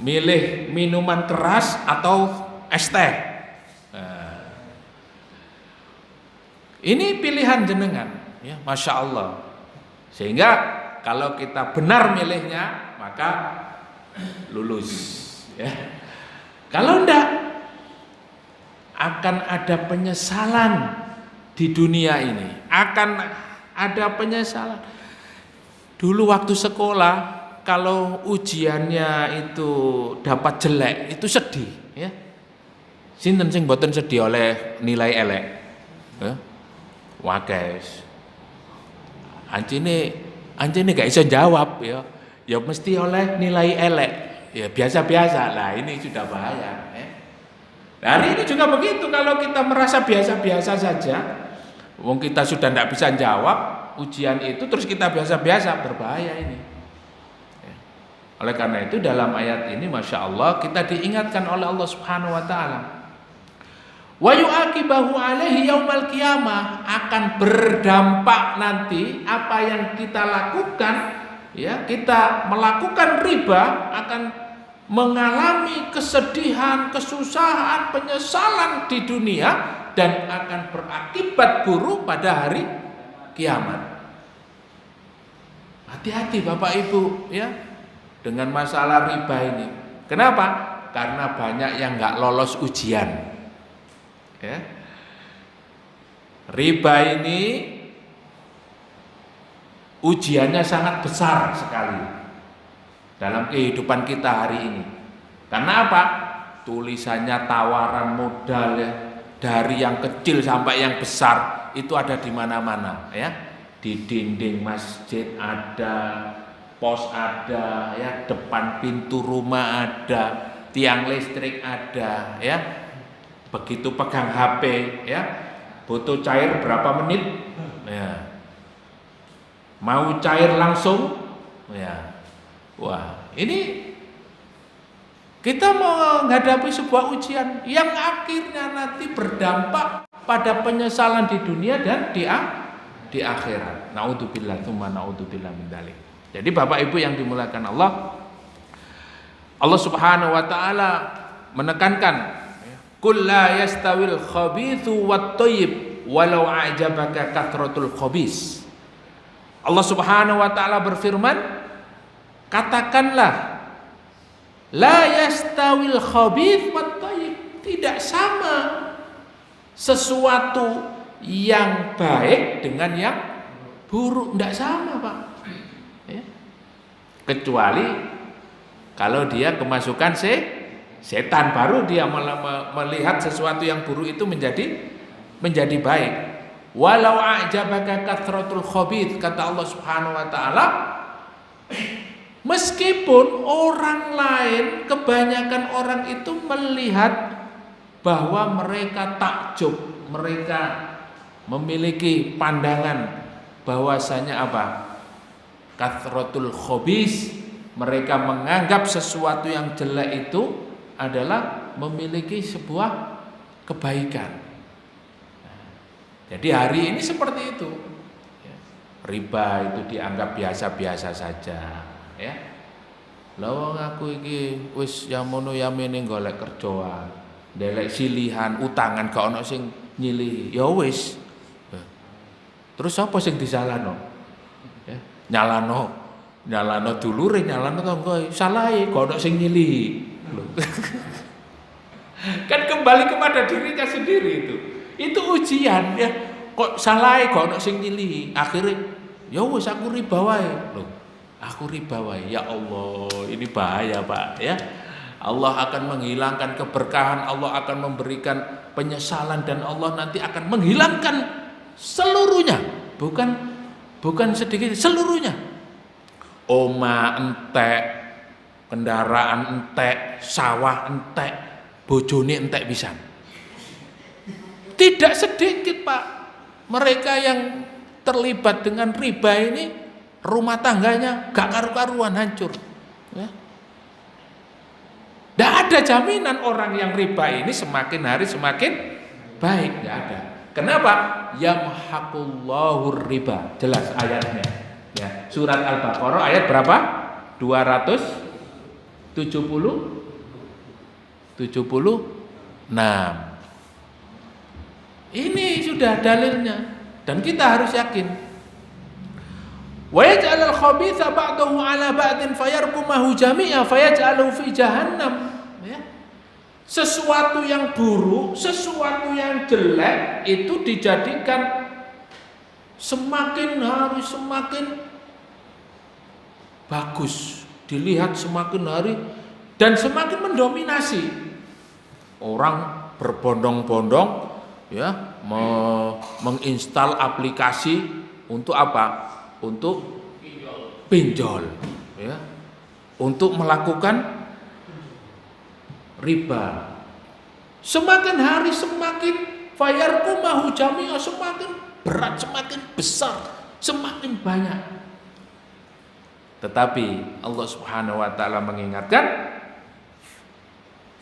milih minuman keras atau es teh? Nah, ini pilihan jenengan, ya. Masya Allah. Sehingga kalau kita benar milihnya, maka lulus, ya. Kalau enggak, akan ada penyesalan di dunia ini, akan ada penyesalan. Dulu waktu sekolah, kalau ujiannya itu dapat jelek, itu sedih, ya. Sinten sing mboten sedih oleh nilai elek? Ya. Wah guys, anjene gak iso jawab, ya. Ya mesti oleh nilai elek. Ya biasa-biasa lah, ini sudah bahaya, ya. Hari ini juga begitu, kalau kita merasa biasa-biasa saja, wong kita sudah tidak bisa jawab ujian itu, terus kita biasa-biasa, berbahaya ini. Ya. Oleh karena itu dalam ayat ini, Masya Allah, kita diingatkan oleh Allah Subhanahu Wa Taala, wa yu'aqibahu alaihi yaumal qiyamah, akan berdampak nanti apa yang kita lakukan, ya, kita melakukan riba akan mengalami kesedihan, kesusahan, penyesalan di dunia, dan akan berakibat buruk pada hari kiamat. Hati-hati Bapak Ibu, ya, dengan masalah riba ini. Kenapa? Karena banyak yang nggak lolos ujian. Ya. Riba ini ujiannya sangat besar sekali dalam kehidupan kita hari ini. Karena apa? Tulisannya tawaran modal, ya, dari yang kecil sampai yang besar itu ada di mana-mana, ya. Di dinding masjid ada, pos ada, ya, depan pintu rumah ada, tiang listrik ada, ya. Begitu pegang HP, ya, butuh cair berapa menit, ya. Mau cair langsung, ya. Wah, ini kita menghadapi sebuah ujian yang akhirnya nanti berdampak pada penyesalan di dunia dan di akhirat. Naudzubillah, tsumma naudzubillah min dzalik. Jadi Bapak Ibu yang dimuliakan Allah, Allah Subhanahu wa taala menekankan, qul la yastawil khabithu wat thayyib walau a'jabaka kathratul khabis. Allah Subhanahu wa taala berfirman, katakanlah, la yastawil khabith wat thayyib, tidak sama sesuatu yang baik dengan yang buruk, tidak sama Pak, ya. Kecuali kalau dia kemasukan setan, baru dia melihat sesuatu yang buruk itu menjadi baik. Walau a'jabaka kathratul khabith, kata Allah Subhanahu wa taala, meskipun orang lain, kebanyakan orang itu melihat bahwa mereka takjub, mereka memiliki pandangan bahwasanya apa? Kathratul khabis, mereka menganggap sesuatu yang jelek itu adalah memiliki sebuah kebaikan. Jadi hari ini seperti itu. Riba itu dianggap biasa-biasa saja, ya. Lawang aku iki wis yamono yamene golek kerjaan, ndelek silihan, utangan gak ono sing nyilihi. Ya wis. Terus apa sing disalahno? Ya, nyalano dulure, nyalano tangga, salahe gak ono sing nyilihi. Kan kembali kepada dirinya sendiri itu. Itu ujian, ya. Kok salahe gak ono sing nyilihi. Akhirnya ya wis aku riba wae. Loh, aku riba wae. Ya Allah, ini bahaya, Pak, ya. Allah akan menghilangkan keberkahan, Allah akan memberikan penyesalan, dan Allah nanti akan menghilangkan seluruhnya. Bukan sedikit, seluruhnya. Oma entek, kendaraan entek, sawah entek, bojone entek pisan. Tidak sedikit, Pak, mereka yang terlibat dengan riba ini, rumah tangganya gak karu-karuan, hancur, ya. Tidak ada jaminan orang yang riba ini semakin hari semakin baik, tidak ada. Kenapa? Yamhaqullahu riba, jelas ayatnya, ya. Surat Al-Baqarah ayat berapa? 276. Ini sudah dalilnya, dan kita harus yakin. Wa yaj'alul khabitha ba'dahu 'ala ba'din fayarkumahu jami'a fayaj'aluhu fi jahannam, ya. Sesuatu yang buruk, sesuatu yang jelek itu dijadikan semakin hari semakin bagus, dilihat semakin hari dan semakin mendominasi. Orang berbondong-bondong ya menginstal aplikasi untuk apa? Untuk pinjol ya. Untuk melakukan riba. Semakin hari semakin fayarqumahu jami'a, semakin berat, semakin besar, semakin banyak. Tetapi Allah Subhanahu wa taala mengingatkan,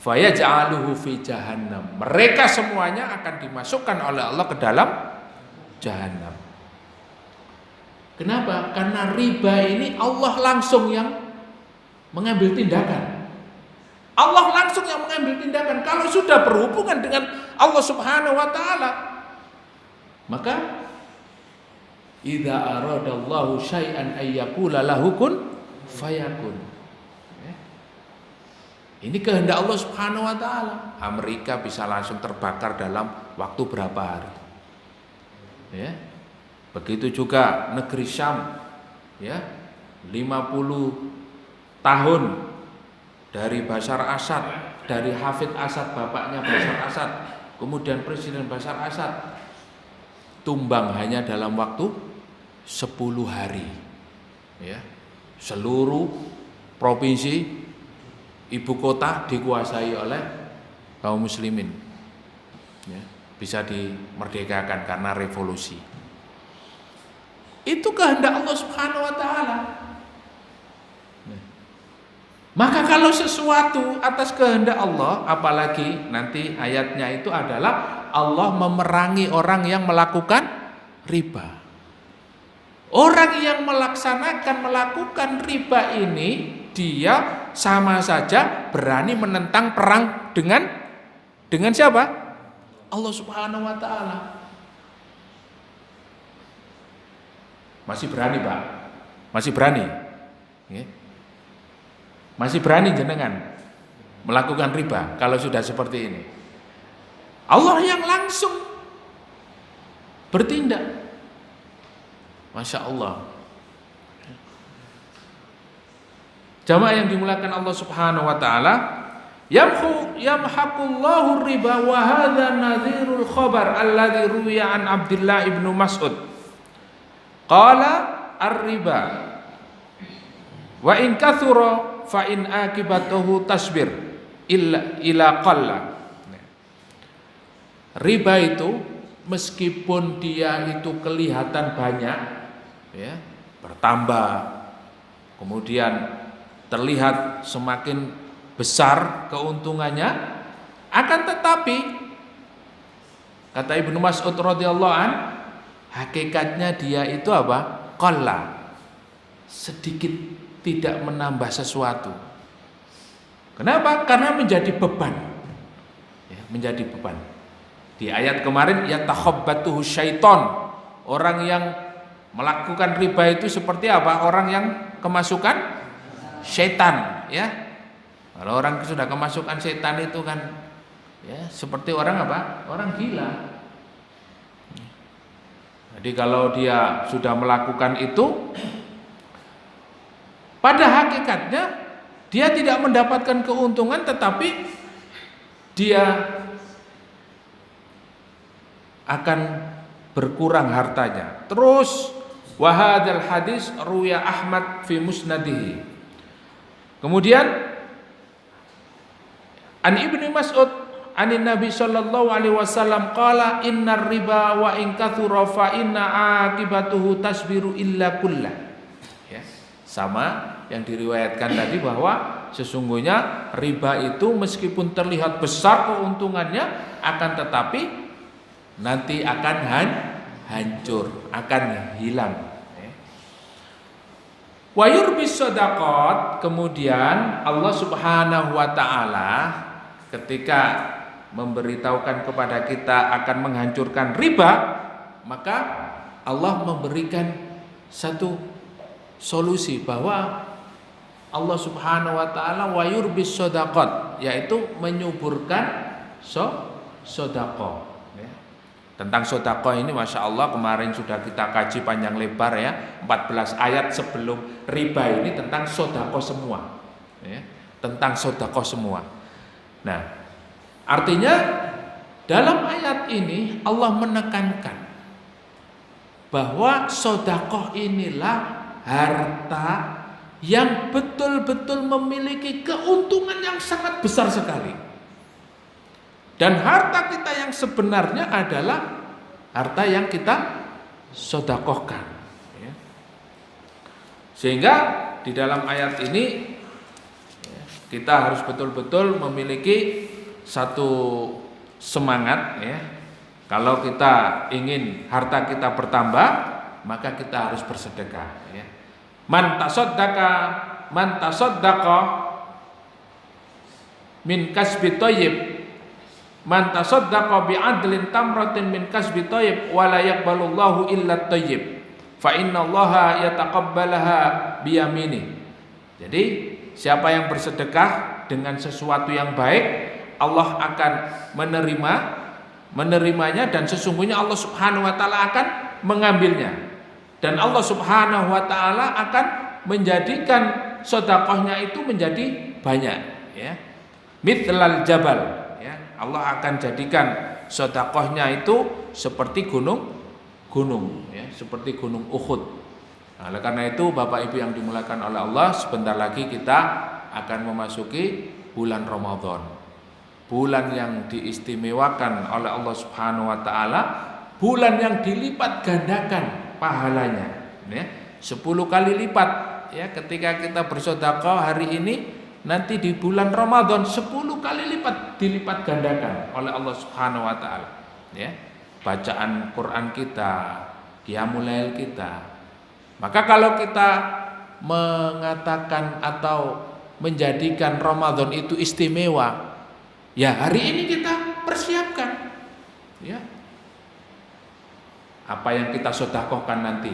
fayaj'aluhu fi jahannam. Mereka semuanya akan dimasukkan oleh Allah ke dalam jahannam. Kenapa? Karena riba ini Allah langsung yang mengambil tindakan. Allah langsung yang mengambil tindakan. Kalau sudah berhubungan dengan Allah Subhanahu wa taala, maka idza aradallahu syai'an ayyaqula lahu kun fayakun. Ini kehendak Allah Subhanahu wa taala. Amerika bisa langsung terbakar dalam waktu berapa hari. Ya. Begitu juga negeri Syam. Ya. 50 tahun dari Bashar Assad, dari Hafid Assad, bapaknya Bashar Assad, kemudian Presiden Bashar Assad tumbang hanya dalam waktu 10 hari. Ya. Seluruh provinsi ibu kota dikuasai oleh kaum muslimin. Ya. Bisa dimerdekakan karena revolusi. Itu kehendak Allah Subhanahu wa taala. Maka kalau sesuatu atas kehendak Allah, apalagi nanti ayatnya itu adalah Allah memerangi orang yang melakukan riba. Orang yang melakukan riba ini, dia sama saja berani menentang perang dengan siapa? Allah Subhanahu wa taala. Masih berani, Pak? Masih berani? Ya. Masih berani jenengan melakukan riba kalau sudah seperti ini? Allah yang langsung bertindak. Masya Allah. Jamaah yang dimuliakan Allah Subhanahu wa taala, yamhaqullahu riba wa hadza nadhirul khabar alladzi ruwiya an Abdullah ibn Mas'ud. Qala ar-riba wa in kathura fa in akibatuhu tasbir ila qalla. Riba itu meskipun dia itu kelihatan banyak ya, bertambah, kemudian terlihat semakin besar keuntungannya, akan tetapi kata Ibnu Mas'ud radhiyallahu an, hakikatnya dia itu apa? Qalla, sedikit, tidak menambah sesuatu. Kenapa? Karena menjadi beban ya, menjadi beban. Di ayat kemarin yatakhabbatuhu syaiton, orang yang melakukan riba itu seperti apa? Orang yang kemasukan setan ya. Kalau orang sudah kemasukan setan itu kan ya seperti orang apa? Orang gila. Jadi kalau dia sudah melakukan itu, pada hakikatnya dia tidak mendapatkan keuntungan, tetapi dia akan berkurang hartanya. Terus wahadal hadis ruya Ahmad fi musnadihi. Kemudian an Ibnu Mas'ud anin Nabi sallallahu alaihi wasallam qala innar riba wa in kathura fa inna akibatuhu tasbiru illa kullah. Ya, sama yang diriwayatkan tadi bahwa sesungguhnya riba itu meskipun terlihat besar keuntungannya, akan tetapi nanti akan hancur, akan hilang. Wa yurbis shadaqat, kemudian Allah Subhanahu wa taala ketika memberitahukan kepada kita akan menghancurkan riba, maka Allah memberikan satu solusi bahwa Allah Subhanahu wa taala wa yurbis shadaqat, yaitu menyuburkan sedekah. Ya. Tentang sedekah ini Masya Allah kemarin sudah kita kaji panjang lebar ya, 14 ayat sebelum riba ini tentang sedekah semua. Ya, tentang sedekah semua. Nah, artinya dalam ayat ini Allah menekankan bahwa sedekah inilah harta yang betul-betul memiliki keuntungan yang sangat besar sekali. Dan harta kita yang sebenarnya adalah harta yang kita sedekahkan. Ya. Sehingga di dalam ayat ini kita harus betul-betul memiliki satu semangat ya. Kalau kita ingin harta kita bertambah, maka kita harus bersedekah ya. Man tasaddaqa min kasbi thayyib, man tasaddaqa bi adlin tamratin min kasbi thayyib wa la yaqbalullahu illa thayyib fa innallaha yataqabbalaha bi yamini. Jadi siapa yang bersedekah dengan sesuatu yang baik, Allah akan menerimanya dan sesungguhnya Allah Subhanahu wa taala akan mengambilnya. Dan Allah Subhanahu wa taala akan menjadikan sedekahnya itu menjadi banyak ya. Mithlal jabal ya. Allah akan jadikan sedekahnya itu seperti gunung ya, seperti gunung Uhud. Nah, oleh karena itu Bapak Ibu yang dimuliakan oleh Allah, sebentar lagi kita akan memasuki bulan Ramadan. Bulan yang diistimewakan oleh Allah Subhanahu wa taala, bulan yang dilipat gandakan pahalanya ya, 10 kali lipat ya. Ketika kita bersedekah hari ini, nanti di bulan Ramadan 10 kali lipat dilipat gandakan oleh Allah Subhanahu wa taala ya. Bacaan Quran kita, qiyamul lail kita. Maka kalau kita mengatakan atau menjadikan Ramadan itu istimewa, ya hari ini kita persiapkan ya. Apa yang kita sedekahkan nanti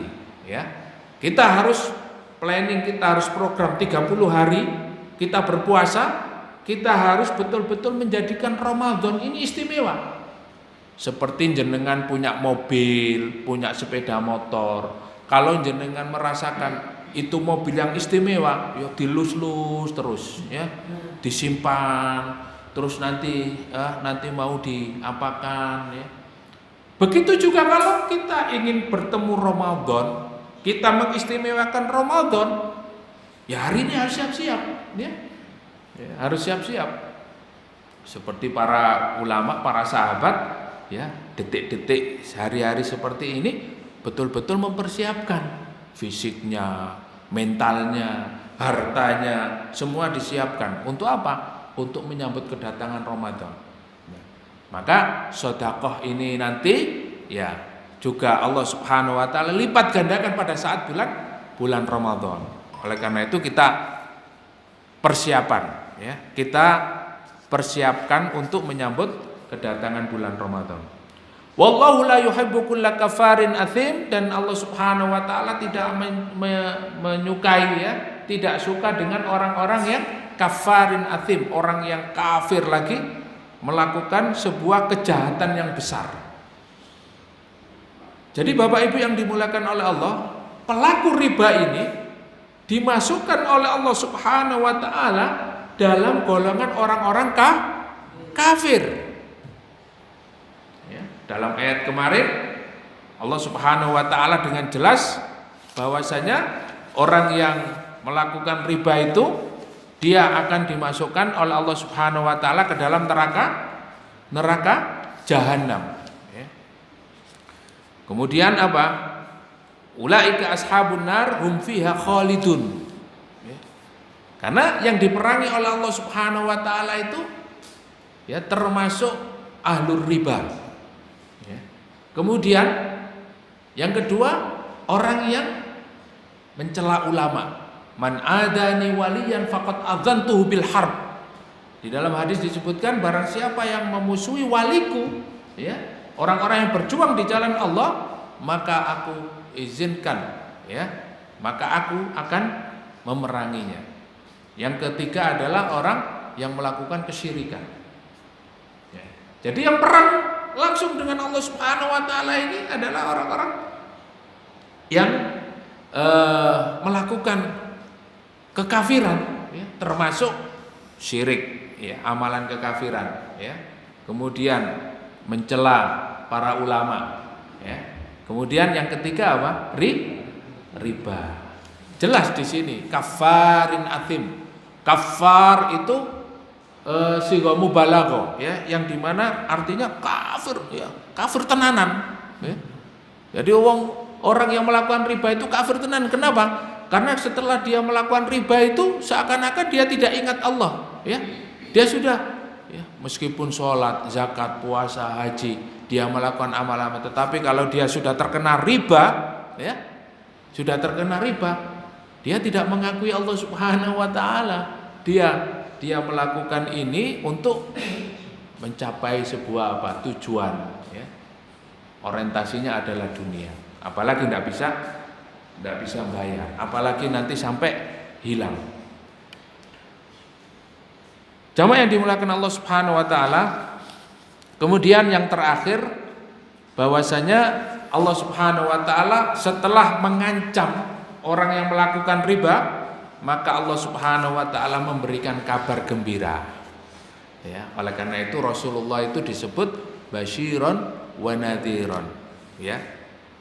ya. Kita harus planning, kita harus program 30 hari kita berpuasa, kita harus betul-betul menjadikan Ramadan ini istimewa. Seperti jenengan punya mobil, punya sepeda motor, kalau jenengan merasakan itu mobil yang istimewa, ya dilus-lus terus ya, disimpan terus nanti mau diapakan ya. Begitu juga kalau kita ingin bertemu Ramadan, kita mengistimewakan Ramadan, ya hari ini harus siap-siap ya. Harus siap-siap. Seperti para ulama, para sahabat ya, detik-detik sehari-hari seperti ini betul-betul mempersiapkan fisiknya, mentalnya, hartanya, semua disiapkan. Untuk apa? Untuk menyambut kedatangan Ramadan. Maka sedekah ini nanti ya juga Allah Subhanahu wa taala lipat gandakan pada saat bulan Ramadan. Oleh karena itu kita persiapan ya. Kita persiapkan untuk menyambut kedatangan bulan Ramadan. Wallahu la yuhibbu kulla kafarin athim, dan Allah Subhanahu wa taala tidak menyukai ya, tidak suka dengan orang-orang yang kafarin athim, orang yang kafir lagi melakukan sebuah kejahatan yang besar. Jadi Bapak Ibu yang dimuliakan oleh Allah, pelaku riba ini dimasukkan oleh Allah Subhanahu wa taala dalam golongan orang-orang kafir. Ya, dalam ayat kemarin Allah Subhanahu wa taala dengan jelas bahwasanya orang yang melakukan riba itu dia akan dimasukkan oleh Allah Subhanahu wa taala ke dalam neraka jahanam ya. Kemudian apa? Ulaika ashabun nar hum fiha khalidun ya. Karena yang diperangi oleh Allah Subhanahu wa taala itu ya termasuk ahlur riba ya. Kemudian yang kedua, orang yang mencela ulama. Man adani waliyan faqad adzantuhu bil harb. Di dalam hadis disebutkan barang siapa yang memusuhi waliku ya, orang-orang yang berjuang di jalan Allah, maka aku izinkan ya, maka aku akan memeranginya. Yang ketiga adalah orang yang melakukan kesyirikan. Ya. Jadi yang perang langsung dengan Allah Subhanahu wa taala ini adalah orang-orang yang melakukan kekafiran, ya, termasuk syirik, ya, amalan kekafiran, ya. Kemudian mencela para ulama, ya. Kemudian yang ketiga apa? Riba. Jelas di sini kafarin atim. Kafar itu siga mubalaghah, ya, yang dimana artinya kafir, ya, kafir tenanan, ya. Jadi orang yang melakukan riba itu kafir tenan. Kenapa? Karena setelah dia melakukan riba itu seakan-akan dia tidak ingat Allah, ya. Dia sudah, ya, meskipun sholat, zakat, puasa, haji, dia melakukan amal-amal, tetapi kalau dia sudah terkena riba, ya, sudah terkena riba, dia tidak mengakui Allah Subhanahu wa taala. Dia melakukan ini untuk mencapai sebuah tujuan, ya. Orientasinya adalah dunia. Apalagi tidak bisa bayar, apalagi nanti sampai hilang. Jamaah yang dimuliakan Allah Subhanahu wa taala. Kemudian yang terakhir, bahwasanya Allah Subhanahu wa taala setelah mengancam orang yang melakukan riba, maka Allah Subhanahu wa taala memberikan kabar gembira. Ya, oleh karena itu Rasulullah itu disebut basyiron wa nadhiron, ya.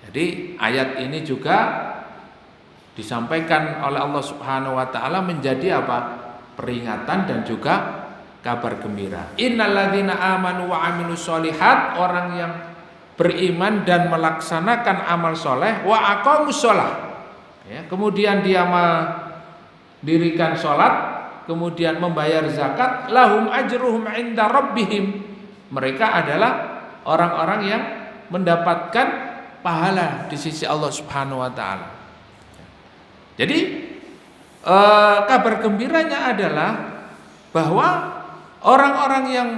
Jadi ayat ini juga disampaikan oleh Allah Subhanahu wa taala menjadi apa? Peringatan dan juga kabar gembira. Innalladzina amanu wa amilus sholihat, orang yang beriman dan melaksanakan amal soleh, wa aqamus sholah, ya, kemudian dia mendirikan sholat, kemudian membayar zakat, lahum ajruhum inda rabbihim, mereka adalah orang-orang yang mendapatkan pahala di sisi Allah Subhanahu wa taala. Jadi kabar gembiranya adalah bahwa orang-orang yang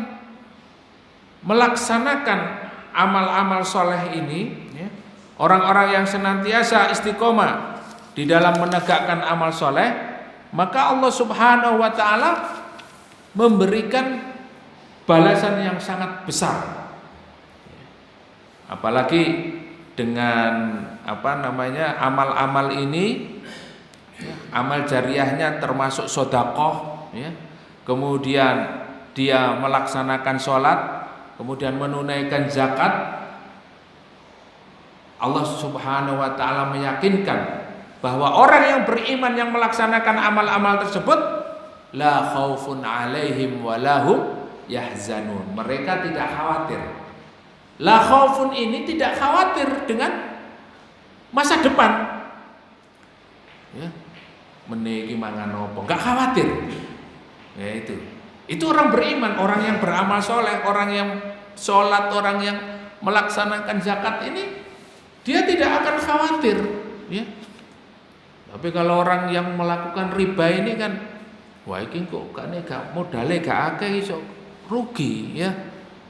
melaksanakan amal-amal soleh ini, ya, orang-orang yang senantiasa istiqomah di dalam menegakkan amal soleh, maka Allah Subhanahu wa taala memberikan balasan yang sangat besar. Apalagi dengan amal-amal ini, amal jariahnya termasuk sedekah, ya. Kemudian dia melaksanakan sholat, kemudian menunaikan zakat. Allah Subhanahu wa taala meyakinkan bahwa orang yang beriman yang melaksanakan amal-amal tersebut, la khaufun alaihim wa lahum yahzanun, mereka tidak khawatir. La khaufun ini tidak khawatir dengan masa depan, ya, meniki mangan opo, enggak khawatir. Ya, itu orang beriman, orang yang beramal soleh, orang yang sholat, orang yang melaksanakan zakat ini, dia tidak akan khawatir, ya. Tapi kalau orang yang melakukan riba ini kan, wah iki kok gak modale gak akeh iso rugi, ya.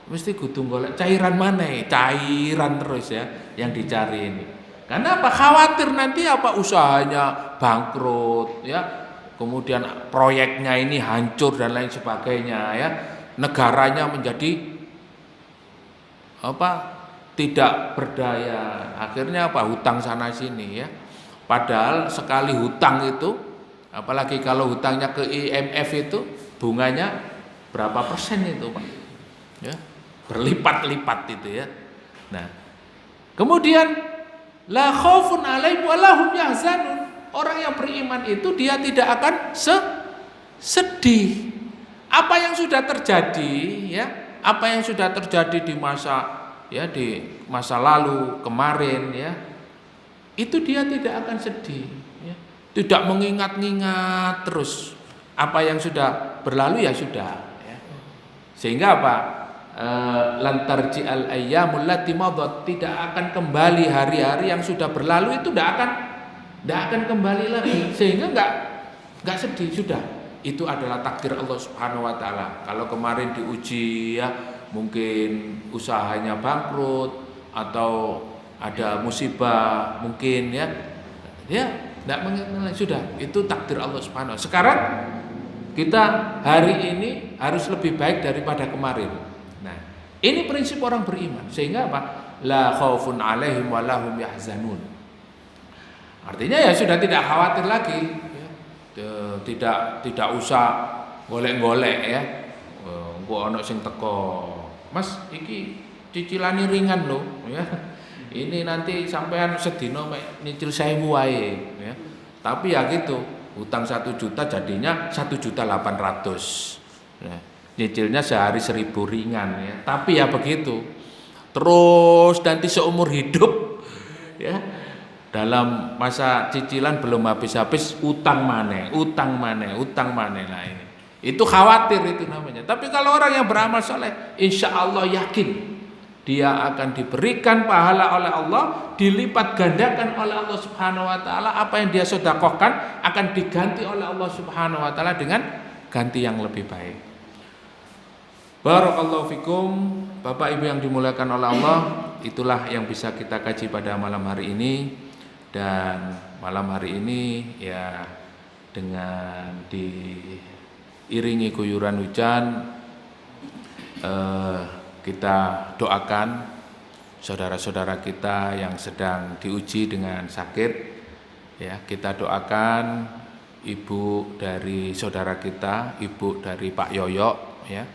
Mesti kudu golek cairan mana, cairan terus, ya, yang dicari ini. Karena apa? Khawatir nanti apa usahanya bangkrut, ya. Kemudian proyeknya ini hancur dan lain sebagainya, ya. Negaranya menjadi tidak berdaya. Akhirnya hutang sana sini, ya. Padahal sekali hutang itu, apalagi kalau hutangnya ke IMF itu bunganya berapa persen itu, Pak? Ya, berlipat-lipat itu, ya. Nah, kemudian la khaufun alaihim wa lahum yahzanun. Orang yang beriman itu dia tidak akan sedih. Apa yang sudah terjadi, ya, apa yang sudah terjadi di masa lalu kemarin, ya, itu dia tidak akan sedih, ya. Tidak mengingat-ingat terus apa yang sudah berlalu, ya sudah, ya. Sehingga apa? Lantar ji'al ayyamul lati madat, tidak akan kembali hari-hari yang sudah berlalu, itu tidak akan kembali lagi, sehingga enggak sedih, sudah. Itu adalah takdir Allah Subhanahu wa taala. Kalau kemarin diuji, ya, mungkin usahanya bangkrut atau ada musibah mungkin, ya enggak mengenal, sudah, itu takdir Allah Subhanahu. Sekarang Kita hari ini harus lebih baik daripada kemarin. Nah, ini prinsip orang beriman. Sehingga apa? La khaufun 'alaihim wa lahum yahzanun. Artinya ya sudah tidak khawatir lagi, ya. Tidak usah golek-golek ya. Engko ana sing teko, "Mas, iki cicilane ringan loh," ya. Ini nanti sampean sedina mek nyicil 1000 wae, ya. Tapi ya gitu, hutang 1 juta jadinya 1.800.000. Ya. Nyicilnya sehari 1.000 ringan ya. Tapi ya begitu. Terus nanti seumur hidup ya. Dalam masa cicilan belum habis-habis utang maneh. Nah ini. Itu khawatir itu namanya. Tapi kalau orang yang beramal soleh, insya Allah yakin dia akan diberikan pahala oleh Allah, dilipat gandakan oleh Allah Subhanahu wa taala. Apa yang dia sedekahkan akan diganti oleh Allah Subhanahu wa taala dengan ganti yang lebih baik. Barakallahu fikum, Bapak Ibu yang dimuliakan oleh Allah, itulah yang bisa kita kaji pada malam hari ini. Dan malam hari ini ya dengan diiringi guyuran hujan, kita doakan saudara-saudara kita yang sedang diuji dengan sakit, ya kita doakan ibu dari saudara kita, ibu dari Pak Yoyo ya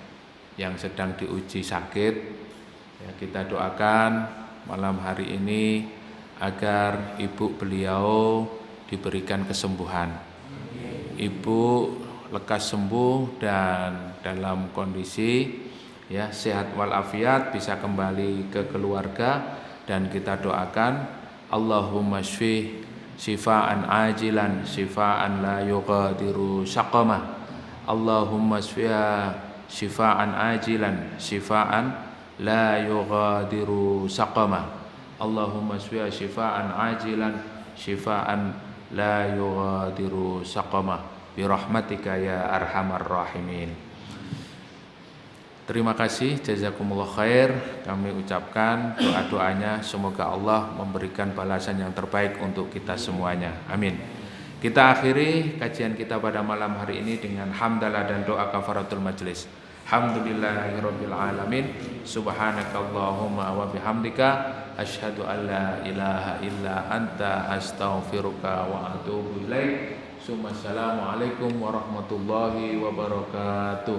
yang sedang diuji sakit, ya kita doakan malam hari ini agar ibu beliau diberikan kesembuhan, ibu lekas sembuh dan dalam kondisi ya sehat walafiat, bisa kembali ke keluarga. Dan kita doakan Allahumma shfi shifaan ajilan shifaan la yughadiru saqama, Allahumma shfiha shifaan ajilan shifaan la yughadiru saqama, Allahumma shfiha shifaan ajilan shifaan la yughadiru saqama birahmatika ya arhamar rahimin. Terima kasih, jazakumullah khair. Kami ucapkan doa-doanya, semoga Allah memberikan balasan yang terbaik untuk kita semuanya. Amin. Kita akhiri kajian kita pada malam hari ini dengan hamdalah dan doa kafaratul majlis. Alhamdulillahirabbil alamin. Subhanakallahumma wa bihamdika asyhadu an la ilaha illa anta astaghfiruka wa atubu ilaik. Assalamualaikum warahmatullahi wabarakatuh.